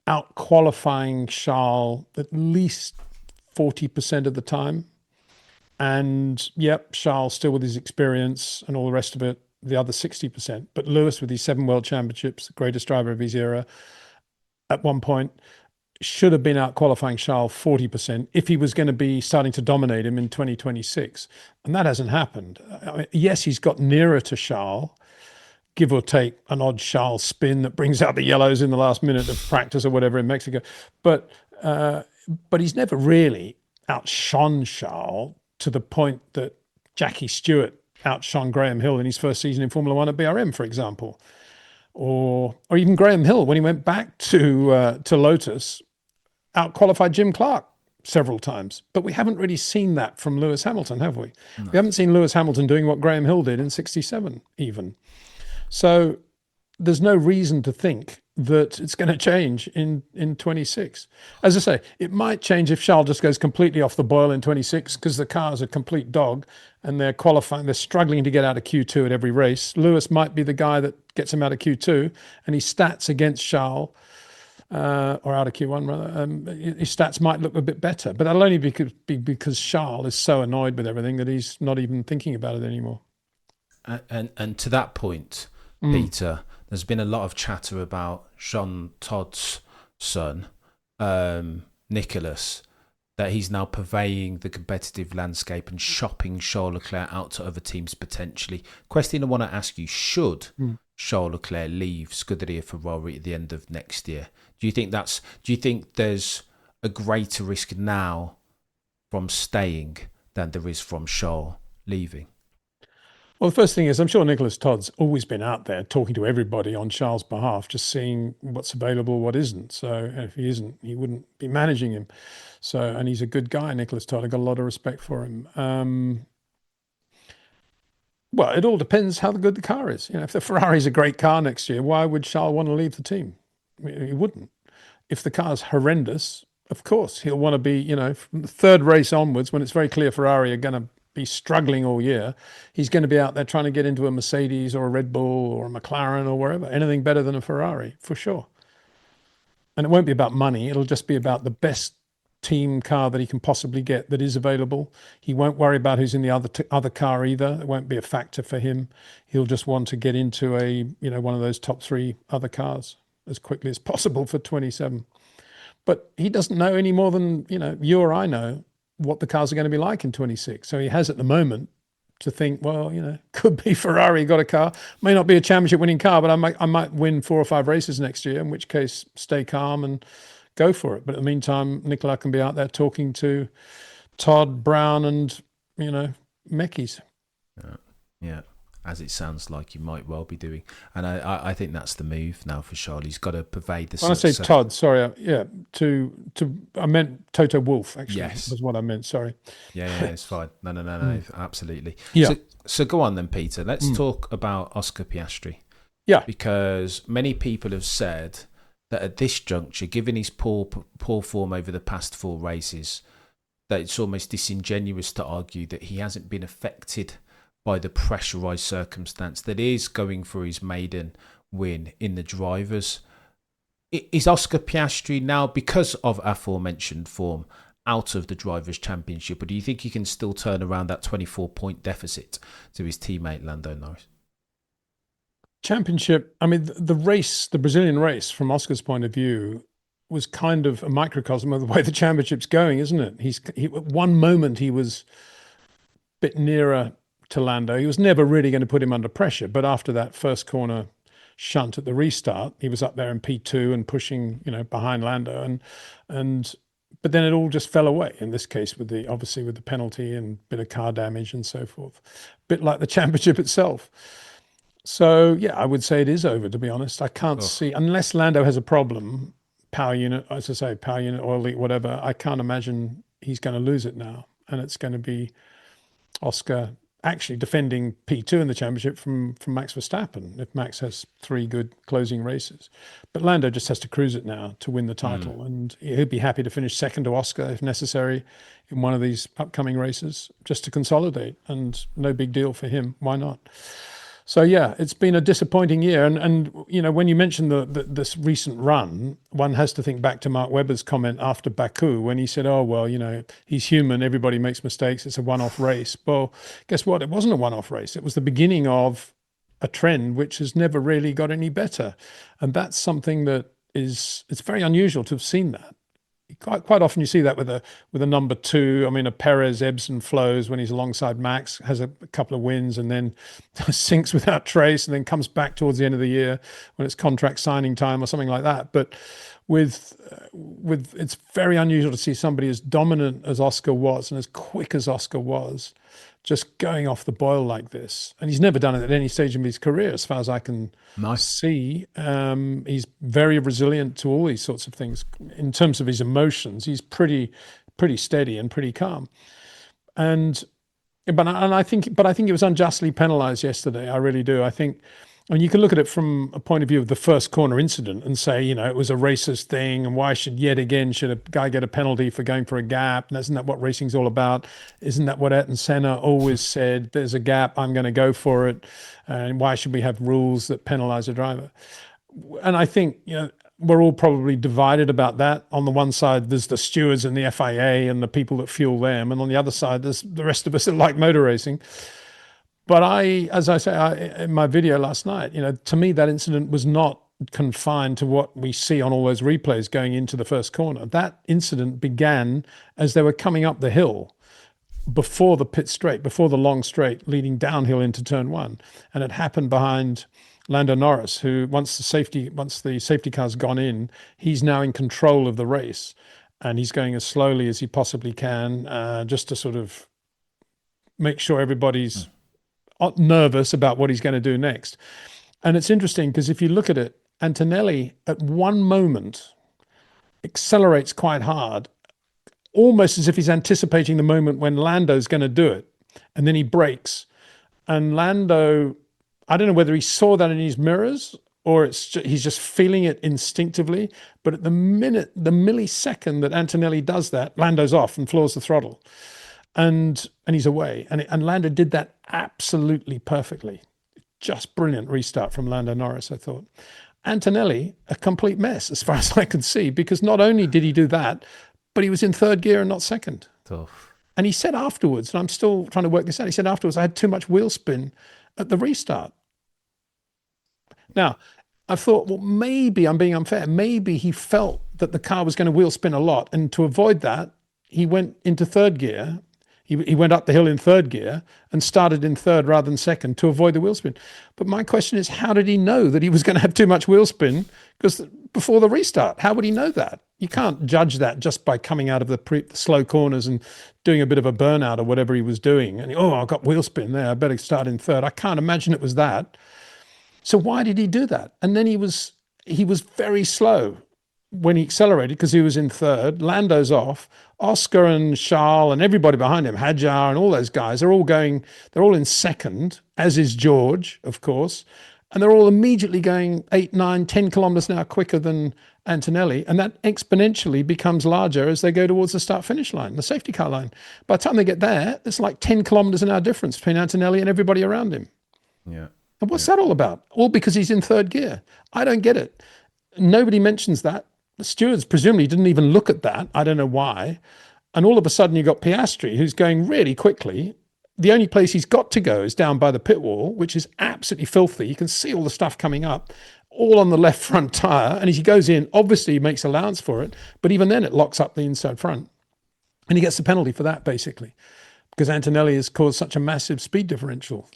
Speaker 2: out qualifying Charles at least 40% of the time. And yep, Charles still with his experience and all the rest of it, the other 60%. But Lewis with his 7 world championships, the greatest driver of his era, at one point should have been out qualifying Charles 40% if he was going to be starting to dominate him in 2026. And that hasn't happened. I mean, yes, he's got nearer to Charles, give or take an odd Charles spin that brings out the yellows in the last minute of practice or whatever in Mexico. But he's never really outshone Charles to the point that Jackie Stewart outshone Graham Hill in his first season in Formula One at BRM, for example. Or even Graham Hill, when he went back to Lotus, out-qualified Jim Clark several times. But we haven't really seen that from Lewis Hamilton, have we? No. We haven't seen Lewis Hamilton doing what Graham Hill did in 67 even. So there's no reason to think that it's going to change in 26. As I say, it might change if Charles just goes completely off the boil in 26 because the car's a complete dog and they're struggling to get out of Q2 at every race. Lewis might be the guy that gets him out of Q2 and his stats against Charles, or out of Q1 rather, his stats might look a bit better, but that'll only be because Charles is so annoyed with everything that he's not even thinking about it anymore.
Speaker 1: And to that point, Peter, there's been a lot of chatter about Jean Todd's son, Nicholas, that he's now purveying the competitive landscape and shopping Charles Leclerc out to other teams potentially. Question I want to ask you, should Charles Leclerc leave Scuderia Ferrari at the end of next year? Do you think there's a greater risk now from staying than there is from Charles leaving?
Speaker 2: Well, the first thing is, I'm sure Nicholas Todd's always been out there talking to everybody on Charles' behalf, just seeing what's available, what isn't. So if he isn't, he wouldn't be managing him. So, and he's a good guy, Nicholas Todd. I've got a lot of respect for him. Well, it all depends how good the car is. You know, if the Ferrari's a great car next year, why would Charles want to leave the team? He wouldn't. If the car's horrendous, of course, he'll want to be, from the third race onwards, when it's very clear Ferrari are going to be struggling all year, he's going to be out there trying to get into a Mercedes or a Red Bull or a McLaren or wherever, anything better than a Ferrari, for sure. And it won't be about money. It'll just be about the best team car that he can possibly get that is available. He won't worry about who's in the other car either. It won't be a factor for him. He'll just want to get into one of those top 3 other cars as quickly as possible for 27. But he doesn't know any more than, you or I know what the cars are going to be like in 26. So he has at the moment to think, well, could be Ferrari got a car, may not be a championship winning car, but I might win 4 or 5 races next year, in which case stay calm and go for it. But in the meantime, Nicola can be out there talking to Todd, Brown and, Meckies.
Speaker 1: Yeah. as it sounds like you might well be doing. And I think that's the move now for Charles. He's got to pervade the...
Speaker 2: When I say Todd, sorry, I meant Toto Wolff, actually.
Speaker 1: Yes.
Speaker 2: Was what I meant, sorry.
Speaker 1: Yeah, it's fine. No, absolutely.
Speaker 2: Yeah.
Speaker 1: So go on then, Peter. Let's talk about Oscar Piastri.
Speaker 2: Yeah.
Speaker 1: Because many people have said that at this juncture, given his poor form over the past 4 races, that it's almost disingenuous to argue that he hasn't been affected by the pressurised circumstance that is going for his maiden win in the drivers. Is Oscar Piastri now, because of aforementioned form, out of the Drivers' Championship, or do you think he can still turn around that 24-point deficit to his teammate Lando Norris?
Speaker 2: Championship, I mean, the race, the Brazilian race, from Oscar's point of view, was kind of a microcosm of the way the championship's going, isn't it? At one moment he was a bit nearer to Lando. He was never really going to put him under pressure, but after that first corner shunt at the restart, he was up there in P2 and pushing, behind Lando, but then it all just fell away. In this case, with the penalty and bit of car damage and so forth, a bit like the championship itself. So yeah, I would say it is over. To be honest, I can't see, unless Lando has a problem. Power unit, oil leak, whatever, I can't imagine he's going to lose it now. And it's going to be Oscar actually defending P2 in the championship from Max Verstappen, if Max has 3 good closing races. But Lando just has to cruise it now to win the title. And he'd be happy to finish second to Oscar if necessary in one of these upcoming races, just to consolidate. And no big deal for him. Why not? So yeah, it's been a disappointing year, and when you mention this recent run, one has to think back to Mark Webber's comment after Baku when he said, "Oh well, he's human. Everybody makes mistakes. It's a one-off race." Well, guess what? It wasn't a one-off race. It was the beginning of a trend which has never really got any better, and that's something that it's very unusual to have seen that. Quite often you see that with a number 2. I mean, a Perez ebbs and flows when he's alongside Max, has a couple of wins and then sinks without trace and then comes back towards the end of the year when it's contract signing time or something like that. But with it's very unusual to see somebody as dominant as Oscar was and as quick as Oscar was just going off the boil like this. And he's never done it at any stage in his career, as far as I can see. He's very resilient to all these sorts of things. In terms of his emotions, he's pretty steady and pretty calm. But I think it was unjustly penalised yesterday. I really do. I mean, you can look at it from a point of view of the first corner incident and say, it was a racist thing, and why should a guy get a penalty for going for a gap? And isn't that what racing's all about? Isn't that what Ayrton Senna always said? There's a gap, I'm going to go for it. And why should we have rules that penalise a driver? And I think, we're all probably divided about that. On the one side, there's the stewards and the FIA and the people that fuel them. And on the other side, there's the rest of us that like motor racing. But as I say in my video last night, to me, that incident was not confined to what we see on all those replays going into the first corner. That incident began as they were coming up the hill before the pit straight, before the long straight leading downhill into turn 1. And it happened behind Lando Norris, who once the safety car's gone in, he's now in control of the race. And he's going as slowly as he possibly can, just to sort of make sure everybody's nervous about what he's going to do next. And it's interesting because if you look at it, Antonelli at one moment accelerates quite hard, almost as if he's anticipating the moment when Lando's going to do it. And then he brakes. And Lando, I don't know whether he saw that in his mirrors or he's just feeling it instinctively. But at the millisecond that Antonelli does that, Lando's off and floors the throttle. And he's away. And Lando did that absolutely perfectly. Just brilliant restart from Lando Norris, I thought. Antonelli, a complete mess as far as I could see, because not only did he do that, but he was in third gear and not second.
Speaker 1: Tough.
Speaker 2: And he said afterwards, and I'm still trying to work this out, he said afterwards, I had too much wheel spin at the restart. Now, I thought, well, maybe I'm being unfair. Maybe he felt that the car was going to wheel spin a lot. And to avoid that, he went into third gear. He went up the hill in third gear and started in third rather than second to avoid the wheel spin. But my question is, how did he know that he was going to have too much wheel spin? Because before the restart, how would he know that? You can't judge that just by coming out of the slow corners and doing a bit of a burnout or whatever he was doing. And I've got wheel spin there, I better start in third. I can't imagine it was that. So why did he do that? And then he was very slow when he accelerated because he was in third. Lando's off. Oscar and Charles and everybody behind him, Hadjar and all those guys, they're all in second, as is George, of course. And they're all immediately going 8, 9, 10 kilometers an hour quicker than Antonelli. And that exponentially becomes larger as they go towards the start-finish line, the safety car line. By the time they get there, it's like 10 kilometers an hour difference between Antonelli and everybody around him.
Speaker 1: Yeah.
Speaker 2: And what's that all about? All because he's in third gear. I don't get it. Nobody mentions that. The stewards presumably didn't even look at that. I don't know why. And all of a sudden you've got Piastri, who's going really quickly. The only place he's got to go is down by the pit wall, which is absolutely filthy. You can see all the stuff coming up, all on the left front tyre. And as he goes in, obviously he makes allowance for it. But even then it locks up the inside front. And he gets the penalty for that, basically, because Antonelli has caused such a massive speed differential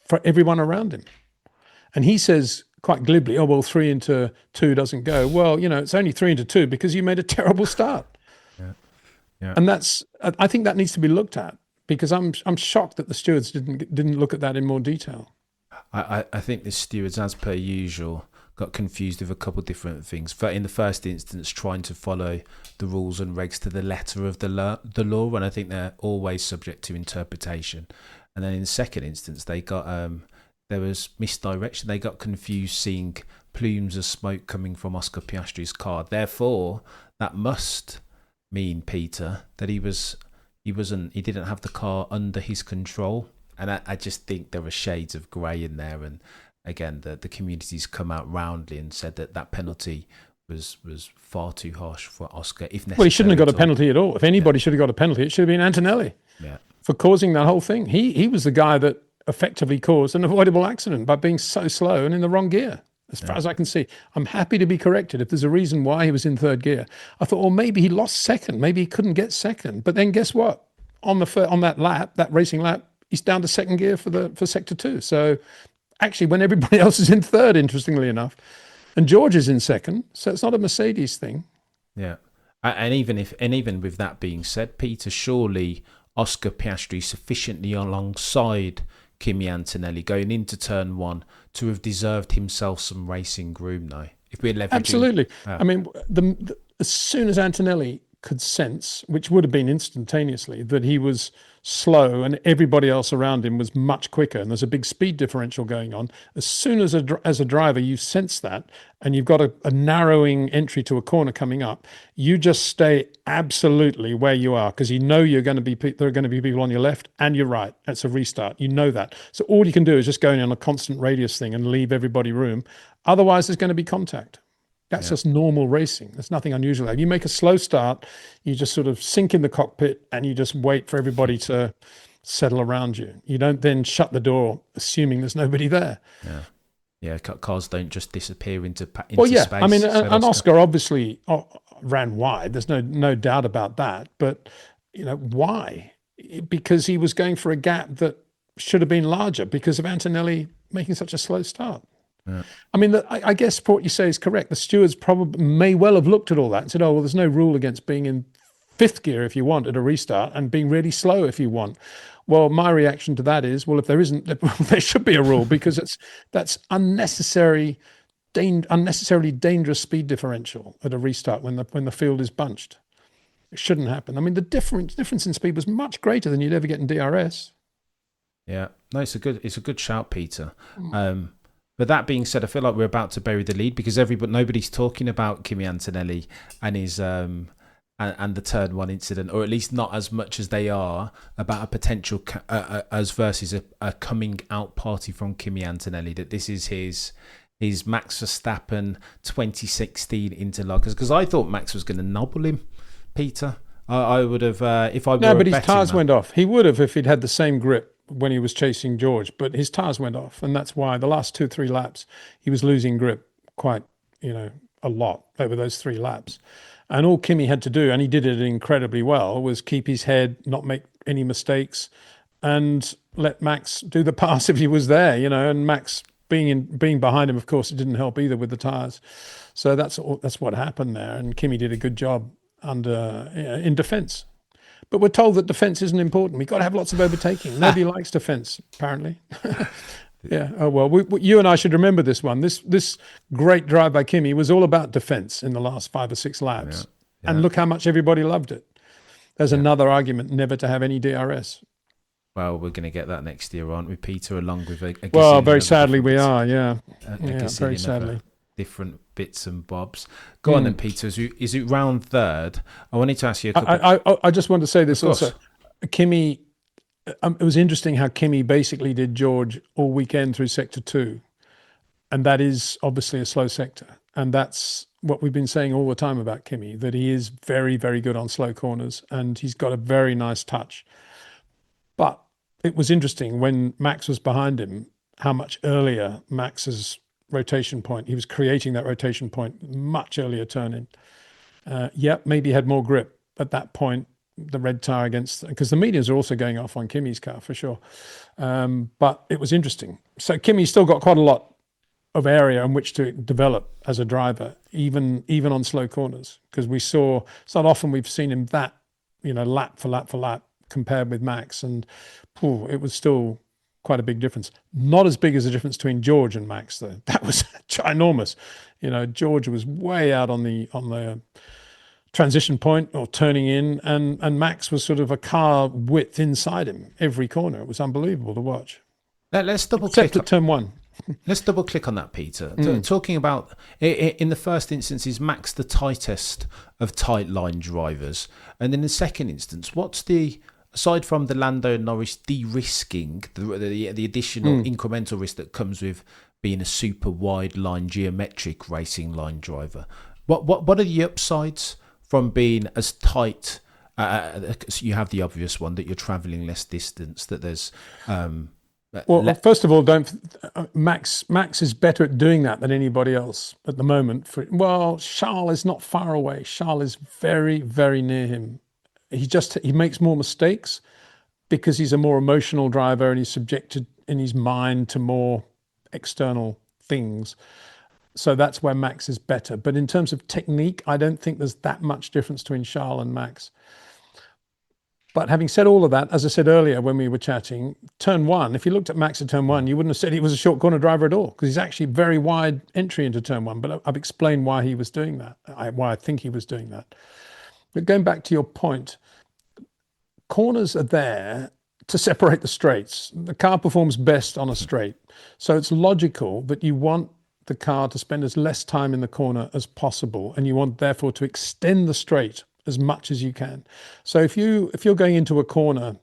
Speaker 2: for everyone around him. And he says quite glibly, 3 into 2 doesn't go. Well, it's only 3 into 2 because you made a terrible start. Yeah. And I think that needs to be looked at, because I'm shocked that the stewards didn't look at that in more detail.
Speaker 1: I think the stewards, as per usual, got confused with a couple of different things. In the first instance, trying to follow the rules and regs to the letter of the law, and I think they're always subject to interpretation. And then in the second instance, they got there was misdirection. They got confused seeing plumes of smoke coming from Oscar Piastri's car. Therefore, that must mean, Peter, that he didn't have the car under his control. And I just think there are shades of grey in there. And again, the community's come out roundly and said that penalty was far too harsh for Oscar, if necessary.
Speaker 2: Well, he shouldn't have got a penalty at all. If anybody should have got a penalty, it should have been Antonelli for causing that whole thing. He was the guy that effectively caused an avoidable accident by being so slow and in the wrong gear, as far as I can see. I'm happy to be corrected if there's a reason why he was in third gear. I thought, maybe he lost second. Maybe he couldn't get second. But then guess what? On that racing lap, he's down to second gear for sector 2. So actually, when everybody else is in third, interestingly enough, and George is in second, so it's not a Mercedes thing.
Speaker 1: Yeah, and even with that being said, Peter, surely Oscar Piastri sufficiently alongside Kimi Antonelli going into turn 1 to have deserved himself some racing room, though. If we're leveraging,
Speaker 2: absolutely. I mean, as soon as Antonelli could sense, which would have been instantaneously, that he was slow and everybody else around him was much quicker, and there's a big speed differential going on. As soon as a driver you sense that, and you've got a narrowing entry to a corner coming up, you just stay absolutely where you are, because you know there are going to be people on your left and your right. It's a restart. You know that. So all you can do is just go in on a constant radius thing and leave everybody room. Otherwise, there's going to be contact. That's just normal racing. There's nothing unusual. If you make a slow start, you just sort of sink in the cockpit and you just wait for everybody to settle around you. You don't then shut the door, assuming there's nobody there.
Speaker 1: Yeah, cars don't just disappear into
Speaker 2: space.
Speaker 1: I
Speaker 2: mean, and Oscar obviously ran wide. There's no doubt about that. But, why? Because he was going for a gap that should have been larger because of Antonelli making such a slow start. Yeah. I mean, I guess what you say is correct. The stewards probably may well have looked at all that and said, there's no rule against being in fifth gear if you want at a restart and being really slow if you want. Well, my reaction to that is, if there isn't, there should be a rule, because that's unnecessarily dangerous speed differential at a restart when the field is bunched. It shouldn't happen. I mean, the difference in speed was much greater than you'd ever get in DRS.
Speaker 1: Yeah, no, it's a good shout, Peter. But that being said, I feel like we're about to bury the lead, because nobody's talking about Kimi Antonelli and his and the turn 1 incident, or at least not as much as they are about a potential as versus a coming out party from Kimi Antonelli. That this is his Max Verstappen 2016 interlockers, because I thought Max was going to nobble him, Peter. I would have if I were.
Speaker 2: No, but his tyres went off. He would have if he'd had the same grip when he was chasing George, but his tyres went off, and that's why the last 2-3 laps he was losing grip quite a lot over those 3 laps. And all Kimi had to do, and he did it incredibly well, was keep his head, not make any mistakes and let Max do the pass if he was there, and Max being behind him, of course, it didn't help either with the tires. So that's what happened there. And Kimi did a good job in defense. But we're told that defense isn't important. We've got to have lots of overtaking. Nobody likes defense, apparently. Yeah. Oh, well, you and I should remember this one. This great drive by Kimi was all about defense in the last 5 or 6 laps. Yeah. And look how much everybody loved it. There's another argument never to have any DRS.
Speaker 1: Well, we're going to get that next year, aren't we, Peter, along with a
Speaker 2: well, very sadly we are, yeah. Very sadly.
Speaker 1: Different bits and bobs. Go on then, Peter. Is it round third? I wanted to ask you a couple.
Speaker 2: I just want to say this also. Kimi, it was interesting how Kimi basically did George all weekend through sector 2. And that is obviously a slow sector. And that's what we've been saying all the time about Kimi, that he is very, very good on slow corners and he's got a very nice touch. But it was interesting when Max was behind him, how much earlier Max's rotation point, he was creating that rotation point much earlier turn in. Maybe he had more grip at that point, the red tire because the mediums are also going off on Kimi's car for sure. But it was interesting. So Kimi's still got quite a lot of area in which to develop as a driver, even on slow corners, because it's not often we've seen him that, lap for lap compared with Max, and it was still quite a big difference. Not as big as the difference between George and Max, though. That was ginormous. George was way out on the transition point or turning in, and Max was sort of a car width inside him every corner. It was unbelievable to watch.
Speaker 1: Let's double click.
Speaker 2: Except at turn 1.
Speaker 1: Let's double click on that, Peter. Talking about, in the first instance, is Max the tightest of tight line drivers? And in the second instance, aside from the Lando and Norris de-risking, the additional incremental risk that comes with being a super wide line geometric racing line driver, what are the upsides from being as tight? You have the obvious one that you're travelling less distance, that there's...
Speaker 2: first of all, Max is better at doing that than anybody else at the moment. Charles is not far away. Charles is very, very near him. He makes more mistakes because he's a more emotional driver and he's subjected in his mind to more external things. So that's where Max is better. But in terms of technique, I don't think there's that much difference between Charles and Max. But having said all of that, as I said earlier when we were chatting, turn 1, if you looked at Max at turn 1, you wouldn't have said he was a short corner driver at all, because he's actually very wide entry into turn 1. But I've explained why he was doing that, why I think he was doing that. But going back to your point, corners are there to separate the straights. The car performs best on a straight. So it's logical that you want the car to spend as less time in the corner as possible, and you want therefore to extend the straight as much as you can. So if you're going into a corner,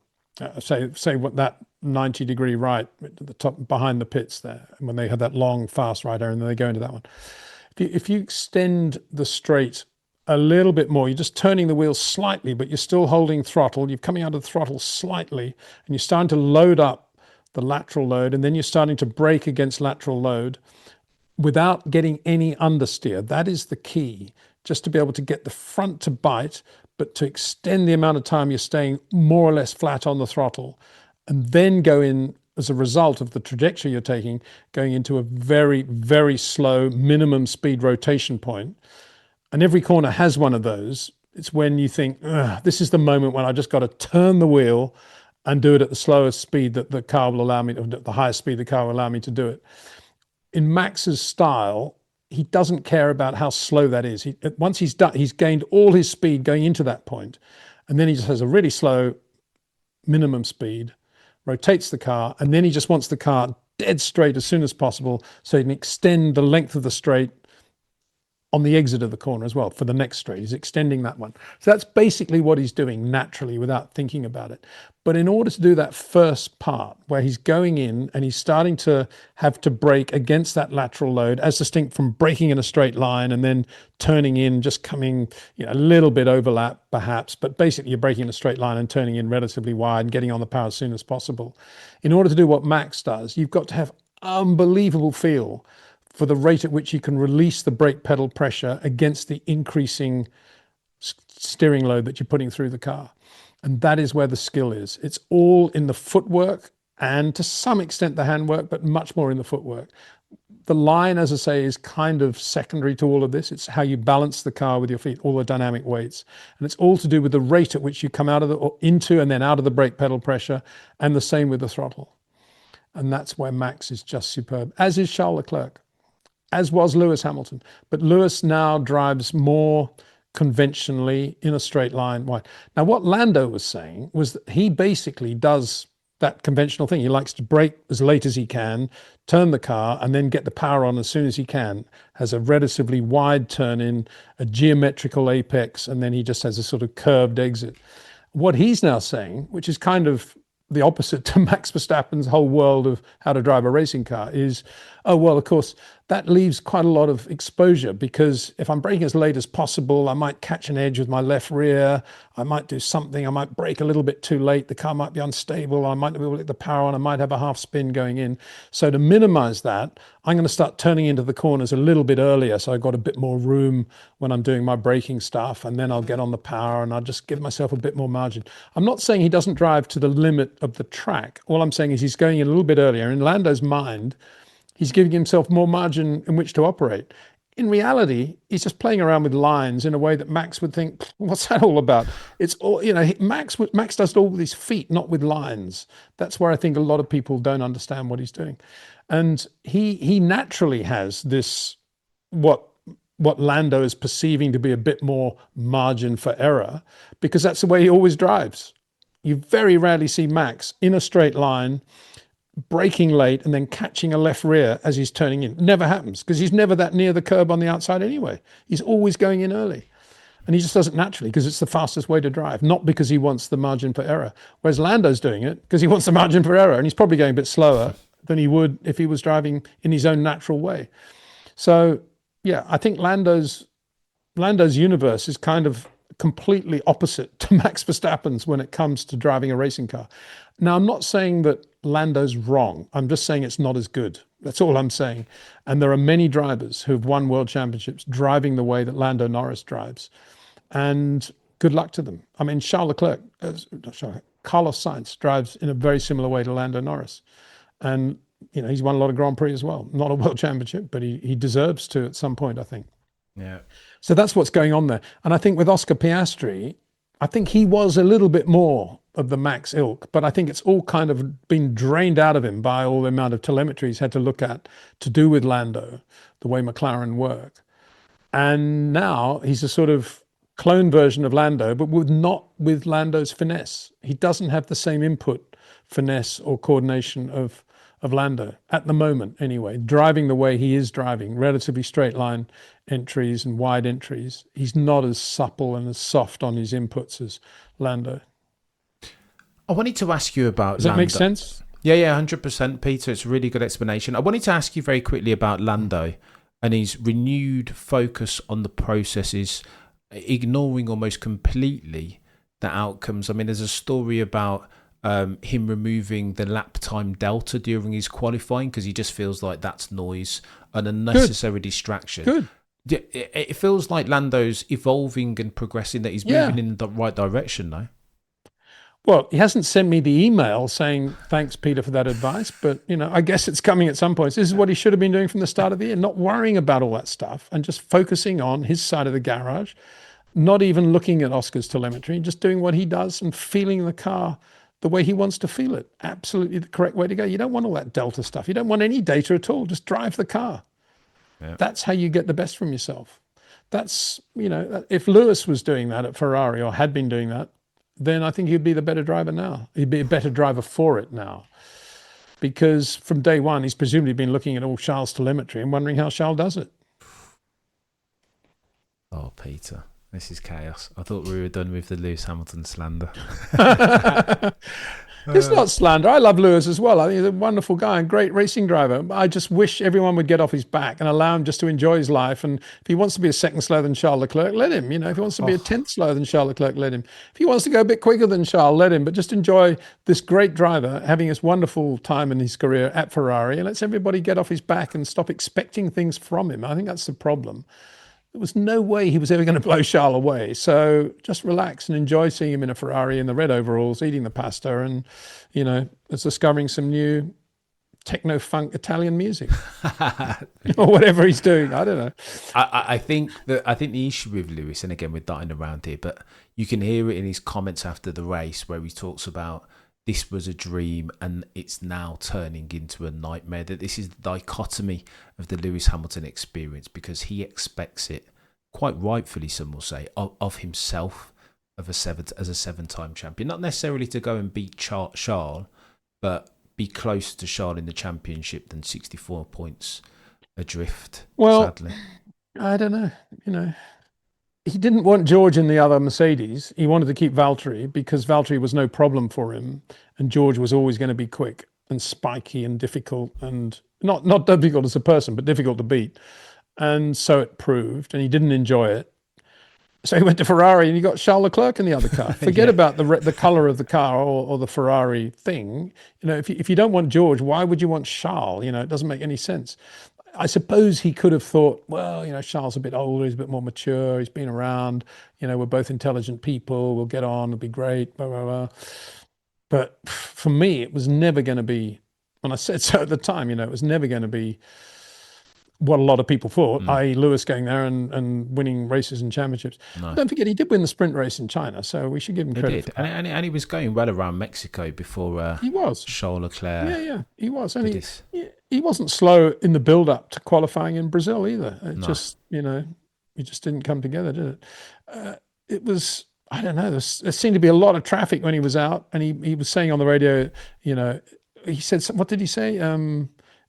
Speaker 2: say what that 90-degree right at the top behind the pits there, when they had that long fast right area, and then they go into that one. If you extend the straight a little bit more, you're just turning the wheel slightly, but you're still holding throttle. You're coming out of the throttle slightly, and you're starting to load up the lateral load, and then you're starting to brake against lateral load without getting any understeer. That is the key. Just to be able to get the front to bite, but to extend the amount of time you're staying more or less flat on the throttle, and then go in, as a result of the trajectory you're taking, going into a very, very slow minimum speed rotation point. And every corner has one of those. It's when you think, this is the moment when I just got to turn the wheel and do it at the slowest speed that the car will allow me, the highest speed the car will allow me to do it. In Max's style, he doesn't care about how slow that is. Once he's done, he's gained all his speed going into that point, and then he just has a really slow minimum speed, rotates the car, and then he just wants the car dead straight as soon as possible so he can extend the length of the straight on the exit of the corner as well for the next straight. He's extending that one. So that's basically what he's doing naturally without thinking about it. But in order to do that first part where he's going in and he's starting to have to brake against that lateral load, as distinct from braking in a straight line and then turning in, just coming a little bit overlap perhaps, but basically you're braking in a straight line and turning in relatively wide and getting on the power as soon as possible. In order to do what Max does, you've got to have unbelievable feel for the rate at which you can release the brake pedal pressure against the increasing steering load that you're putting through the car. And that is where the skill is. It's all in the footwork and to some extent the handwork, but much more in the footwork. The line, as I say, is kind of secondary to all of this. It's how you balance the car with your feet, all the dynamic weights. And it's all to do with the rate at which you come out of or into and then out of the brake pedal pressure, and the same with the throttle. And that's where Max is just superb, as is Charles Leclerc, as was Lewis Hamilton. But Lewis now drives more conventionally in a straight line wide. Now, what Lando was saying was that he basically does that conventional thing. He likes to brake as late as he can, turn the car, and then get the power on as soon as he can. Has a relatively wide turn in, a geometrical apex, and then he just has a sort of curved exit. What he's now saying, which is kind of the opposite to Max Verstappen's whole world of how to drive a racing car, is, oh, well, of course, that leaves quite a lot of exposure, because if I'm braking as late as possible, I might catch an edge with my left rear. I might do something. I might brake a little bit too late. The car might be unstable. I might not be able to get the power on. I might have a half spin going in. So to minimize that, I'm going to start turning into the corners a little bit earlier, so I've got a bit more room when I'm doing my braking stuff, and then I'll get on the power and I'll just give myself a bit more margin. I'm not saying he doesn't drive to the limit of the track. All I'm saying is he's going in a little bit earlier. In Lando's mind, he's giving himself more margin in which to operate. In reality, he's just playing around with lines in a way that Max would think, what's that all about? It's all, Max does it all with his feet, not with lines. That's where I think a lot of people don't understand what he's doing. And he naturally has this, what Lando is perceiving to be a bit more margin for error, because that's the way he always drives. You very rarely see Max in a straight line, braking late and then catching a left rear as he's turning in. It never happens, because he's never that near the curb on the outside anyway. He's always going in early. And he just does it naturally because it's the fastest way to drive, not because he wants the margin for error. Whereas Lando's doing it because he wants the margin for error, and he's probably going a bit slower than he would if he was driving in his own natural way. So, yeah, I think Lando's universe is kind of completely opposite to Max Verstappen's when it comes to driving a racing car. Now, I'm not saying that Lando's wrong. I'm just saying it's not as good. That's all I'm saying. And there are many drivers who've won world championships driving the way that Lando Norris drives. And good luck to them. I mean, Carlos Sainz drives in a very similar way to Lando Norris. And, he's won a lot of Grand Prix as well. Not a world championship, but he deserves to at some point, I think.
Speaker 1: Yeah.
Speaker 2: So that's what's going on there. And I think with Oscar Piastri, I think he was a little bit more of the Max ilk, but I think it's all kind of been drained out of him by all the amount of telemetry he's had to look at to do with Lando, the way McLaren work. And now he's a sort of clone version of Lando, but not with Lando's finesse. He doesn't have the same input, finesse or coordination of Lando at the moment anyway, driving the way he is driving, relatively straight line entries and wide entries. He's not as supple and as soft on his inputs as Lando.
Speaker 1: I wanted to ask you about
Speaker 2: Does that
Speaker 1: Lando.
Speaker 2: make sense?
Speaker 1: Yeah, 100%, Peter. It's a really good explanation. I wanted to ask you very quickly about Lando and his renewed focus on the processes, ignoring almost completely the outcomes. I mean, there's a story about him removing the lap time delta during his qualifying because he just feels like that's noise, an unnecessary distraction.
Speaker 2: Good.
Speaker 1: It feels like Lando's evolving and progressing, that he's moving in the right direction now.
Speaker 2: Well, he hasn't sent me the email saying, thanks, Peter, for that advice. But, I guess it's coming at some point. This is what he should have been doing from the start of the year, not worrying about all that stuff and just focusing on his side of the garage, not even looking at Oscar's telemetry, just doing what he does and feeling the car the way he wants to feel it. Absolutely the correct way to go. You don't want all that delta stuff. You don't want any data at all. Just drive the car. Yeah. That's how you get the best from yourself. That's, if Lewis was doing that at Ferrari or had been doing that, then I think he'd be the better driver now. He'd be a better driver for it now. Because from day one, he's presumably been looking at all Charles' telemetry and wondering how Charles does it.
Speaker 1: Oh, Peter, this is chaos. I thought we were done with the Lewis Hamilton slander.
Speaker 2: It's not slander. I love Lewis as well. I think he's a wonderful guy and great racing driver. I just wish everyone would get off his back and allow him just to enjoy his life. And if he wants to be a second slower than Charles Leclerc, let him. If he wants to be a 10th slower than Charles Leclerc, let him. If he wants to go a bit quicker than Charles, let him. But just enjoy this great driver having this wonderful time in his career at Ferrari, and let's everybody get off his back and stop expecting things from him. I think that's the problem. there was no way he was ever going to blow Charles away. So just relax and enjoy seeing him in a Ferrari in the red overalls, eating the pasta, and it's discovering some new techno funk Italian music or whatever he's doing. I don't know.
Speaker 1: I think the issue with Lewis, and again we're dotting around here, but you can hear it in his comments after the race where he talks about this was a dream and it's now turning into a nightmare. That this is the dichotomy of the Lewis Hamilton experience, because he expects it, quite rightfully some will say, of himself as a seven-time champion. Not necessarily to go and beat Charles, but be closer to Charles in the championship than 64 points adrift, sadly.
Speaker 2: I don't know. He didn't want George in the other Mercedes. He wanted to keep Valtteri because Valtteri was no problem for him, and George was always going to be quick and spiky and difficult, and not difficult as a person, but difficult to beat. And so it proved, and he didn't enjoy it. So he went to Ferrari and he got Charles Leclerc in the other car. Forget about the color of the car or the Ferrari thing. If you don't want George, why would you want Charles? It doesn't make any sense. I suppose he could have thought, well, Charles is a bit older, he's a bit more mature, he's been around, we're both intelligent people, we'll get on, it'll be great, blah, blah, blah. But for me, it was never going to be, and I said so at the time, it was never going to be what a lot of people thought, i.e. Lewis going there and winning races and championships. No. Don't forget, he did win the sprint race in China, so we should give him credit.
Speaker 1: He did. And he was going well around Mexico before
Speaker 2: he was.
Speaker 1: Charles Leclerc.
Speaker 2: Yeah, he was. And he wasn't slow in the build-up to qualifying in Brazil either. It just, it just didn't come together, did it? It was, I don't know, there seemed to be a lot of traffic when he was out, and he was saying on the radio, he said, what did he say?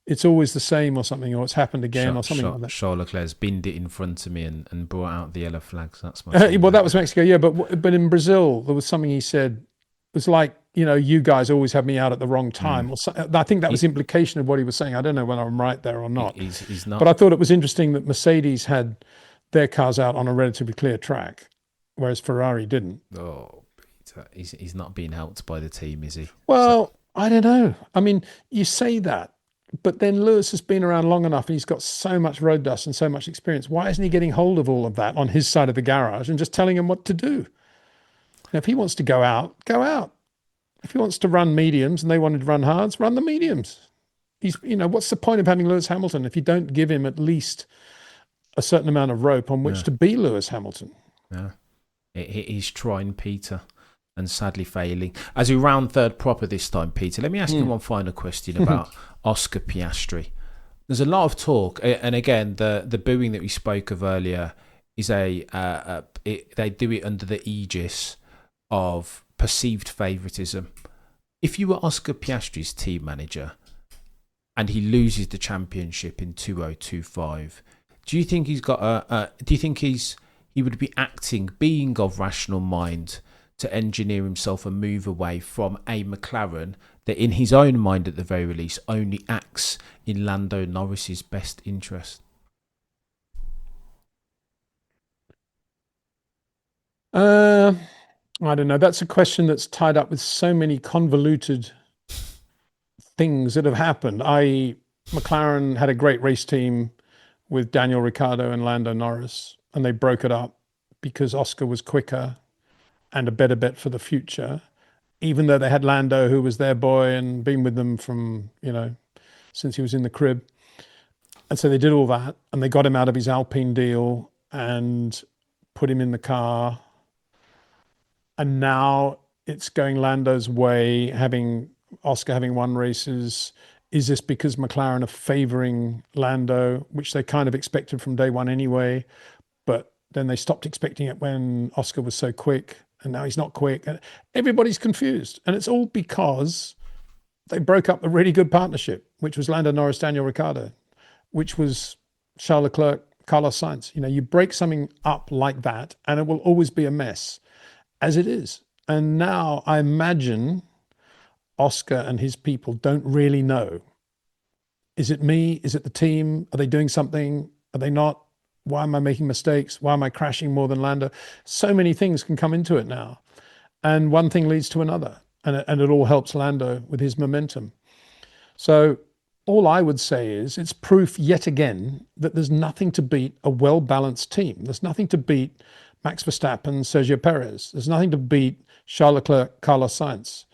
Speaker 2: It's always the same or something, or it's happened again or something like that.
Speaker 1: Charles Leclerc's binned it in front of me and brought out the yellow flags. That's my
Speaker 2: well, that was Mexico, yeah. But in Brazil, there was something he said. It was like, you guys always have me out at the wrong time. Or so, I think that was the implication of what he was saying. I don't know whether I'm right there or not.
Speaker 1: He's not.
Speaker 2: But I thought it was interesting that Mercedes had their cars out on a relatively clear track, whereas Ferrari didn't.
Speaker 1: Oh, he's not being helped by the team, is he?
Speaker 2: Well, I don't know. I mean, you say that. But then Lewis has been around long enough and he's got so much road dust and so much experience. Why isn't he getting hold of all of that on his side of the garage and just telling him what to do? Now, if he wants to go out, go out. If he wants to run mediums and they wanted to run hards, run the mediums. What's the point of having Lewis Hamilton if you don't give him at least a certain amount of rope on which to be Lewis Hamilton?
Speaker 1: Yeah. He's trying, Peter, and sadly failing. As we round third proper this time, Peter, let me ask you one final question about Oscar Piastri. There's a lot of talk, and again, the booing that we spoke of earlier is they do it under the aegis of perceived favouritism. If you were Oscar Piastri's team manager and he loses the championship in 2025, do you think he's got he would be being of rational mind to engineer himself a move away from a McLaren that, in his own mind at the very least, only acts in Lando Norris's best interest?
Speaker 2: I don't know. That's a question that's tied up with so many convoluted things that have happened. McLaren had a great race team with Daniel Ricciardo and Lando Norris, and they broke it up because Oscar was quicker and a better bet for the future, even though they had Lando, who was their boy and been with them from, since he was in the crib. And so they did all that, and they got him out of his Alpine deal and put him in the car. And now it's going Lando's way, Oscar having won races. Is this because McLaren are favouring Lando, which they kind of expected from day one anyway, but then they stopped expecting it when Oscar was so quick, and now he's not quick. Everybody's confused, and it's all because they broke up a really good partnership, which was Lando Norris, Daniel Ricciardo, which was Charles Leclerc, Carlos Sainz. You break something up like that, and it will always be a mess, as it is. And now I imagine Oscar and his people don't really know. Is it me? Is it the team? Are they doing something? Are they not? Why am I making mistakes? Why am I crashing more than Lando? So many things can come into it now. And one thing leads to another. And it all helps Lando with his momentum. So all I would say is it's proof yet again that there's nothing to beat a well-balanced team. There's nothing to beat Max Verstappen, Sergio Perez. There's nothing to beat Charles Leclerc, Carlos Sainz.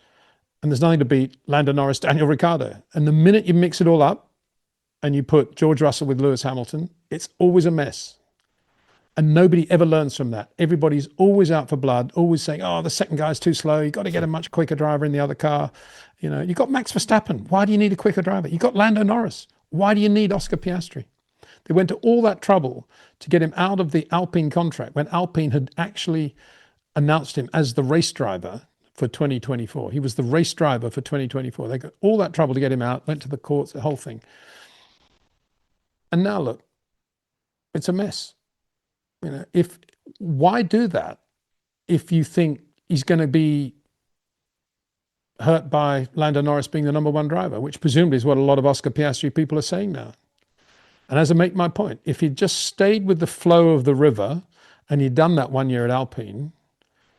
Speaker 2: And there's nothing to beat Lando Norris, Daniel Ricciardo. And the minute you mix it all up and you put George Russell with Lewis Hamilton, it's always a mess. And nobody ever learns from that. Everybody's always out for blood, always saying, oh, the second guy's too slow. You've got to get a much quicker driver in the other car. You know, you've got Max Verstappen. Why do you need a quicker driver? You've got Lando Norris. Why do you need Oscar Piastri? They went to all that trouble to get him out of the Alpine contract when Alpine had actually announced him as the race driver for 2024. He was the race driver for 2024. They got all that trouble to get him out, went to the courts, the whole thing. And now look, it's a mess. You know, why do that if you think he's going to be hurt by Lando Norris being the number one driver, which presumably is what a lot of Oscar Piastri people are saying now. And as I make my point, if he'd just stayed with the flow of the river and he'd done that 1 year at Alpine,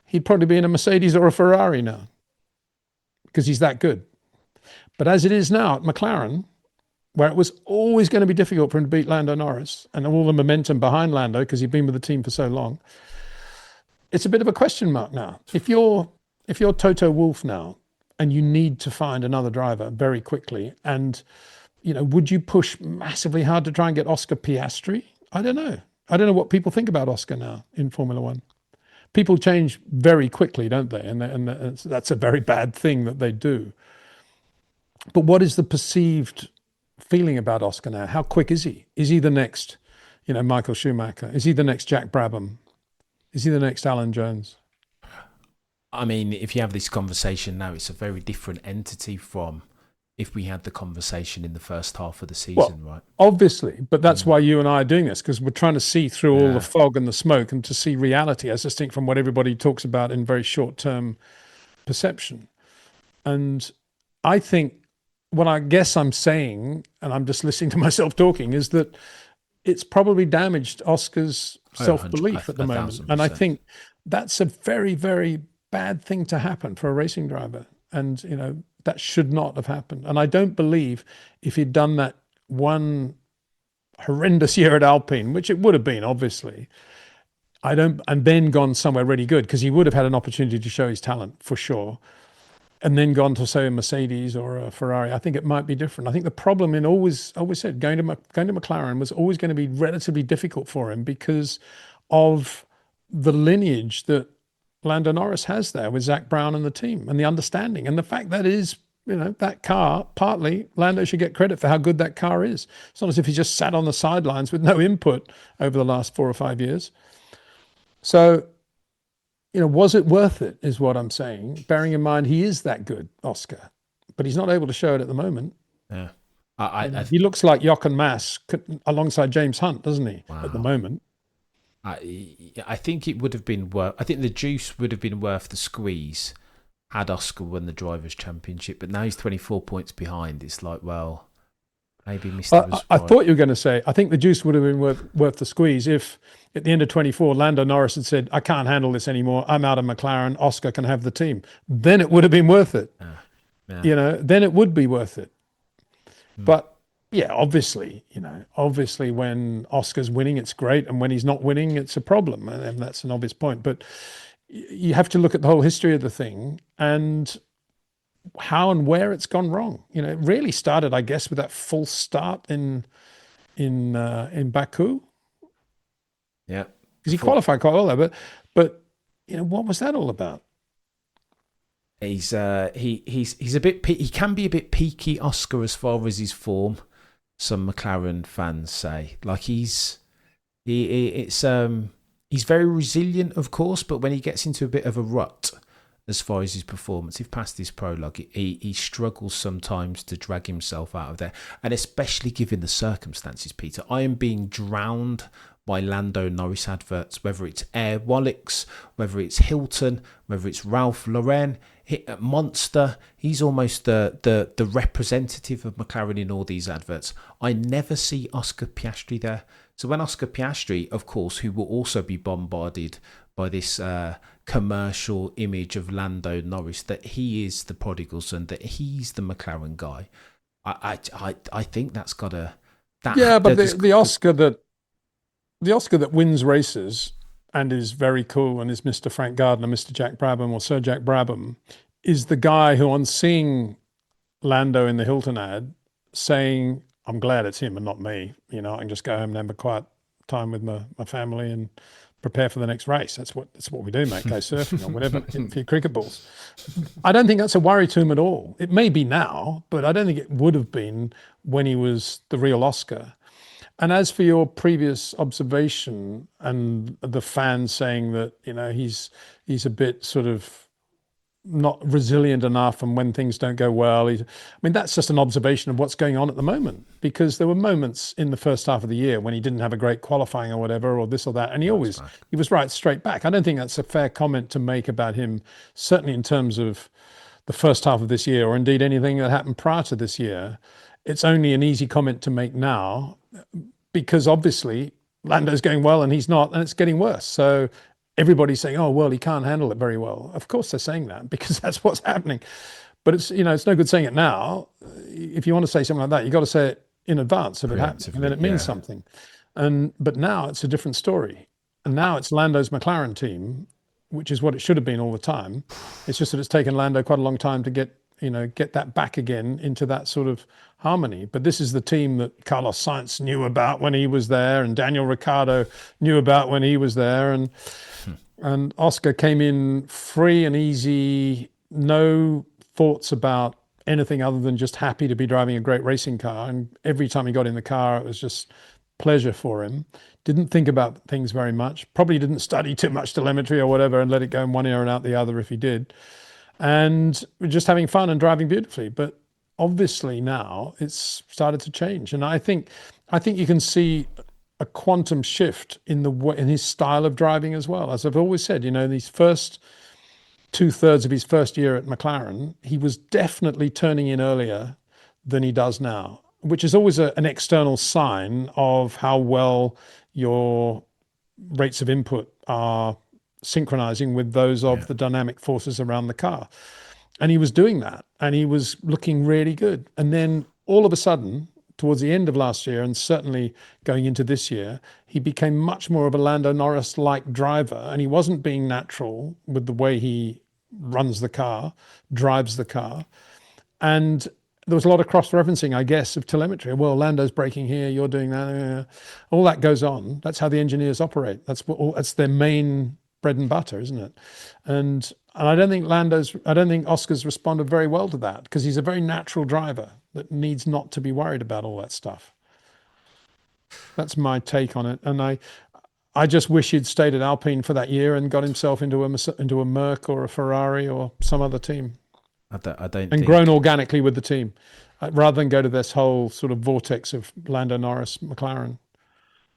Speaker 2: he'd probably be in a Mercedes or a Ferrari now because he's that good. But as it is now at McLaren, where it was always going to be difficult for him to beat Lando Norris and all the momentum behind Lando because he'd been with the team for so long, it's a bit of a question mark now. If you're Toto Wolff now and you need to find another driver very quickly, and you know, would you push massively hard to try and get Oscar Piastri? I don't know. I don't know what people think about Oscar now in Formula One. People change very quickly, don't they? And that's a very bad thing that they do. But what is the perceived feeling about Oscar now? How quick is he? Is he the next, you know, Michael Schumacher? Is he the next Jack Brabham? Is he the next Alan Jones?
Speaker 1: I mean, if you have this conversation now, it's a very different entity from if we had the conversation in the first half of the season, right?
Speaker 2: Obviously, but that's why you and I are doing this, because we're trying to see through all the fog and the smoke and to see reality as distinct from what everybody talks about in very short-term perception. And I think what I guess I'm saying, and I'm just listening to myself talking, is that it's probably damaged Oscar's self-belief at the moment. And I think that's a very, very bad thing to happen for a racing driver. And, you know, that should not have happened. And I don't believe if he'd done that one horrendous year at Alpine, which it would have been, obviously, and then gone somewhere really good, because he would have had an opportunity to show his talent for sure, and then gone to, say, a Mercedes or a Ferrari, I think it might be different. I think the problem in always said going to McLaren was always going to be relatively difficult for him because of the lineage that Lando Norris has there with Zach Brown and the team, and the understanding and the fact that is, you know, that car, partly Lando should get credit for how good that car is. It's not as if he just sat on the sidelines with no input over the last 4 or 5 years. So, you know, was it worth it is what I'm saying, bearing in mind he is that good, Oscar, but he's not able to show it at the moment.
Speaker 1: Yeah.
Speaker 2: He looks like Jochen Mass alongside James Hunt, doesn't he, at the moment?
Speaker 1: I think it would have been worth. I think the juice would have been worth the squeeze had Oscar won the Drivers' Championship. But now he's 24 points behind. It's like, well, maybe Mr. was
Speaker 2: I thought you were going to say, I think the juice would have been worth the squeeze if at the end of 24, Lando Norris had said, I can't handle this anymore. I'm out of McLaren. Oscar can have the team. Then it would have been worth it. You know, then it would be worth it. But yeah, obviously, when Oscar's winning, it's great. And when he's not winning, it's a problem. And that's an obvious point. But you have to look at the whole history of the thing and how and where it's gone wrong. You know, it really started, I guess, with that false start in Baku.
Speaker 1: Yeah.
Speaker 2: Because he qualified quite well there. But you know, what was that all about?
Speaker 1: He's a bit, he can be a bit peaky, Oscar, as far as his form. Some McLaren fans say, like he's very resilient, of course, but when he gets into a bit of a rut as far as his performance, if past his prologue, he struggles sometimes to drag himself out of there, and especially given the circumstances, Peter. I am being drowned by Lando Norris adverts, whether it's Air Wallix, whether it's Hilton, whether it's Ralph Lauren, Monster. He's almost the representative of McLaren in all these adverts. I never see Oscar Piastri there. So when Oscar Piastri, of course, who will also be bombarded by this commercial image of Lando Norris, that he is the prodigal son, that he's the McLaren guy. I think that's got a
Speaker 2: Yeah,
Speaker 1: that
Speaker 2: but
Speaker 1: there's
Speaker 2: the Oscar that wins races and is very cool and is Mr. Frank Gardner, Mr. Jack Brabham, or Sir Jack Brabham, is the guy who, on seeing Lando in the Hilton ad, saying, "I'm glad it's him and not me. You know, I can just go home and have a quiet time with my family and prepare for the next race. That's what we do, mate. Go surfing or whatever, hit a few cricket balls." I don't think that's a worry to him at all. It may be now, but I don't think it would have been when he was the real Oscar. And as for your previous observation and the fans saying that, you know, he's a bit sort of not resilient enough, and when things don't go well, I mean, that's just an observation of what's going on at the moment, because there were moments in the first half of the year when he didn't have a great qualifying or whatever, or this or that, and he was right straight back. I don't think that's a fair comment to make about him, certainly in terms of the first half of this year, or indeed anything that happened prior to this year. It's only an easy comment to make now, because obviously Lando's going well and he's not, and it's getting worse. So everybody's saying, "Oh, well, he can't handle it very well." Of course they're saying that, because that's what's happening. But it's, you know, it's no good saying it now. If you want to say something like that, you got to say it in advance of it happening, and then it means something. But now it's a different story. And now it's Lando's McLaren team, which is what it should have been all the time. It's just that it's taken Lando quite a long time to get that back again into that sort of harmony. But this is the team that Carlos Sainz knew about when he was there, and Daniel Ricciardo knew about when he was there, and Oscar came in free and easy, no thoughts about anything other than just happy to be driving a great racing car. And every time he got in the car, it was just pleasure for him. Didn't think about things very much. Probably didn't study too much telemetry or whatever, and let it go in one ear and out the other if he did. And just having fun and driving beautifully. But obviously now it's started to change. And I think you can see a quantum shift in his style of driving as well. As I've always said, you know, these first 2/3 of his first year at McLaren, he was definitely turning in earlier than he does now, which is always an external sign of how well your rates of input are synchronizing with those of the dynamic forces around the car. And he was doing that, and he was looking really good. And then all of a sudden, towards the end of last year, and certainly going into this year, he became much more of a Lando Norris-like driver, and he wasn't being natural with the way he runs the car, drives the car. And there was a lot of cross-referencing, I guess, of telemetry. Well, Lando's braking here, you're doing that. All that goes on. That's how the engineers operate. That's their main bread and butter, isn't it? And I don't think Oscar's responded very well to that, because he's a very natural driver that needs not to be worried about all that stuff. That's my take on it. And I just wish he'd stayed at Alpine for that year and got himself into a Merc or a Ferrari or some other team. And grown organically with the team, rather than go to this whole sort of vortex of Lando Norris, McLaren.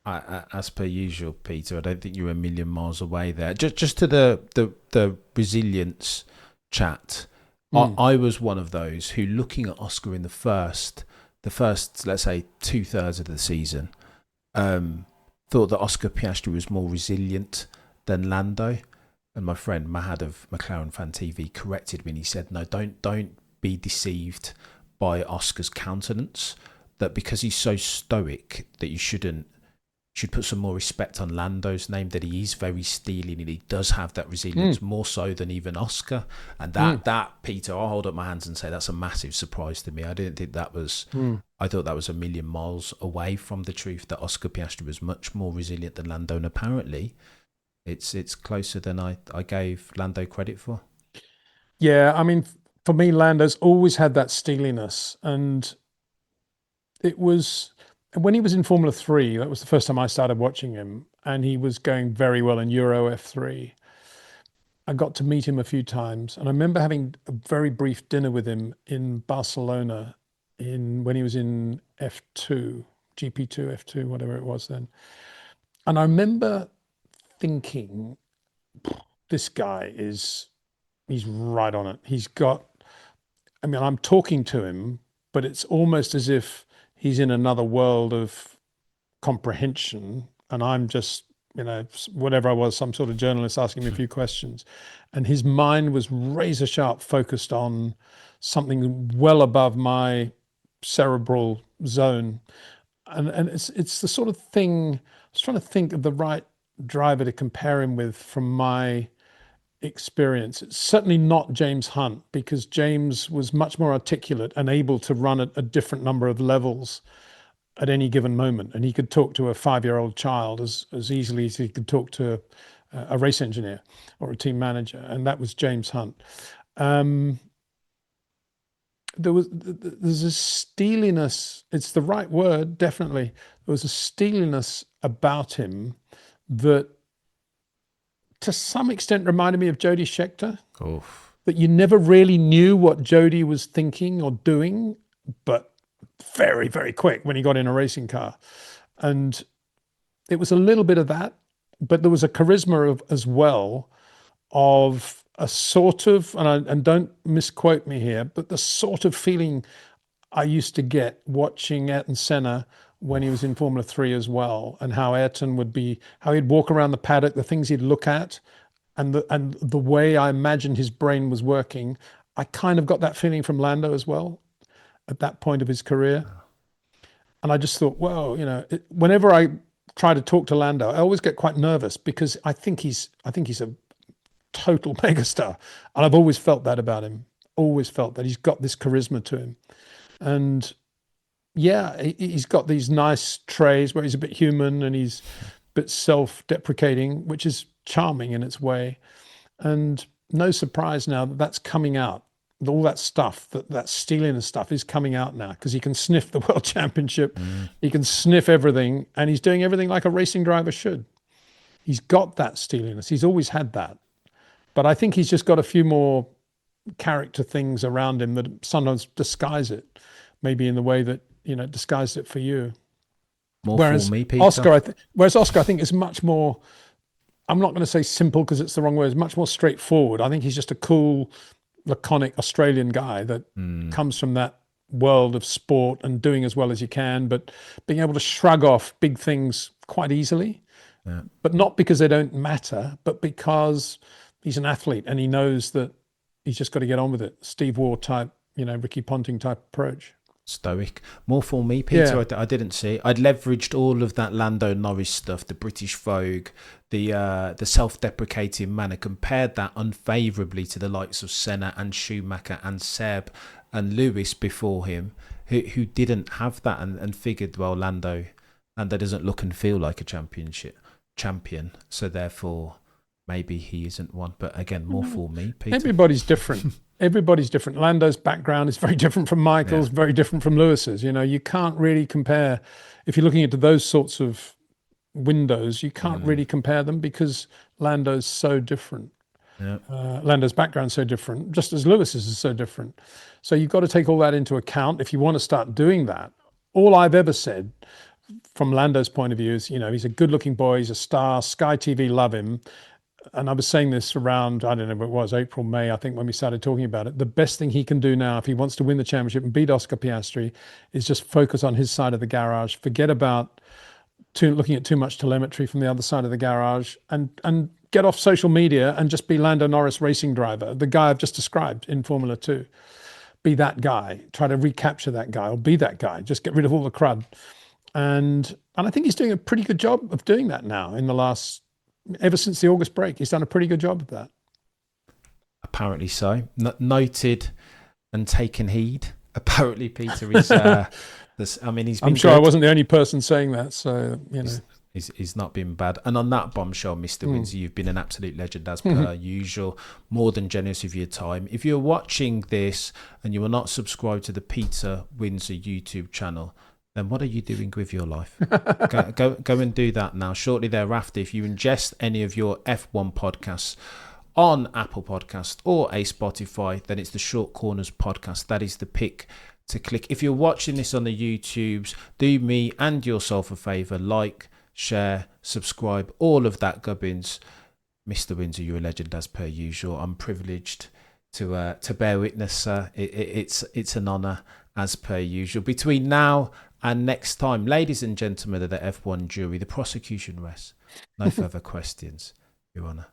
Speaker 1: As per usual, Peter, I don't think you're a million miles away there. Just to the resilience chat, I was one of those who, looking at Oscar in the first, let's say 2/3 of the season, thought that Oscar Piastri was more resilient than Lando. And my friend Mahad of McLaren Fan TV corrected me, and he said, "No, don't be deceived by Oscar's countenance. That because he's so stoic, that you should put some more respect on Lando's name, that he is very steely and he does have that resilience, more so than even Oscar." And that, Peter, I'll hold up my hands and say that's a massive surprise to me. I didn't think that was, I thought that was a million miles away from the truth, that Oscar Piastri was much more resilient than Lando. And apparently it's closer than I gave Lando credit for.
Speaker 2: Yeah, I mean, for me, Lando's always had that steeliness. And it was... when he was in Formula 3, that was the first time I started watching him, and he was going very well in Euro F3. I got to meet him a few times, and I remember having a very brief dinner with him in Barcelona when he was in F2, GP2, F2, whatever it was then. And I remember thinking, this guy he's right on it. I'm talking to him, but it's almost as if he's in another world of comprehension, and I'm just, whatever I was, some sort of journalist asking me a few questions. And his mind was razor sharp focused on something well above my cerebral zone. And it's the sort of thing, I was trying to think of the right driver to compare him with from my experience. It's certainly not James Hunt, because James was much more articulate and able to run at a different number of levels at any given moment. And he could talk to a 5-year-old child as easily as he could talk to a race engineer or a team manager. And that was James Hunt. There's a steeliness, it's the right word, definitely. There was a steeliness about him that to some extent reminded me of Jody Scheckter.
Speaker 1: Oof.
Speaker 2: That you never really knew what Jody was thinking or doing, but very, very quick when he got in a racing car. And it was a little bit of that, but there was a charisma as well of a sort of, and don't misquote me here, but the sort of feeling I used to get watching Ayrton Senna when he was in Formula 3 as well, and how Ayrton would be, how he'd walk around the paddock, the things he'd look at, and the way I imagined his brain was working. I kind of got that feeling from Lando as well at that point of his career. And I just thought, well, whenever I try to talk to Lando, I always get quite nervous, because I think he's a total megastar. And I've always felt that about him, always felt that he's got this charisma to him. And yeah, he's got these nice traits where he's a bit human and he's a bit self-deprecating, which is charming in its way. And no surprise now that that's coming out. All that stuff, that steeliness stuff is coming out now, because he can sniff the World Championship. He can sniff everything, and he's doing everything like a racing driver should. He's got that steeliness. He's always had that. But I think he's just got a few more character things around him that sometimes disguise it, maybe in the way that, disguised it for you.
Speaker 1: More
Speaker 2: whereas
Speaker 1: for me, Peter.
Speaker 2: Oscar, I think is much more, I'm not going to say simple because it's the wrong word, it's much more straightforward. I think he's just a cool, laconic Australian guy that comes from that world of sport and doing as well as you can, but being able to shrug off big things quite easily. Yeah. But not because they don't matter, but because he's an athlete and he knows that he's just got to get on with it. Steve Waugh type, Ricky Ponting type approach.
Speaker 1: Stoic. More for me, Peter.
Speaker 2: Yeah.
Speaker 1: I didn't see. I'd leveraged all of that Lando Norris stuff, the British Vogue, the self-deprecating manner, compared that unfavourably to the likes of Senna and Schumacher and Seb and Lewis before him, who didn't have that, and figured, well, Lando doesn't look and feel like a champion, so therefore maybe he isn't one. But again, more for me, Peter.
Speaker 2: Everybody's different. Everybody's different. Lando's background is very different from Michael's, very different from Lewis's. You can't really compare. If you're looking into those sorts of windows, you can't really compare them, because Lando's so different. Yeah. Lando's background's so different, just as Lewis's is so different. So you've got to take all that into account if you want to start doing that. All I've ever said from Lando's point of view is, he's a good-looking boy, he's a star, Sky TV love him. And I was saying this around, I don't know what it was, April, May, I think, when we started talking about it. The best thing he can do now, if he wants to win the championship and beat Oscar Piastri, is just focus on his side of the garage. Forget about looking at too much telemetry from the other side of the garage, and get off social media and just be Lando Norris racing driver, the guy I've just described in Formula 2. Be that guy. Try to recapture that guy, or be that guy. Just get rid of all the crud. And I think he's doing a pretty good job of doing that now ever since the August break. He's done a pretty good job of that.
Speaker 1: Apparently so. Noted and taken heed. Apparently, Peter is. He's been.
Speaker 2: I'm sure good. I wasn't the only person saying that. So
Speaker 1: he's not been bad. And on that bombshell, Mr. Windsor, you've been an absolute legend as per usual. More than generous with your time. If you're watching this and you are not subscribed to the Peter Windsor YouTube channel, then what are you doing with your life? Go and do that now. Shortly thereafter, if you ingest any of your F1 podcasts on Apple Podcast or a Spotify, then it's the Short Corners podcast. That is the pick to click. If you're watching this on the YouTubes, do me and yourself a favour. Like, share, subscribe, all of that gubbins. Mr. Windsor, you're a legend as per usual. I'm privileged to bear witness, sir. It's an honour as per usual. Between now and next time, ladies and gentlemen of the F1 jury, the prosecution rests. No further questions, Your Honour.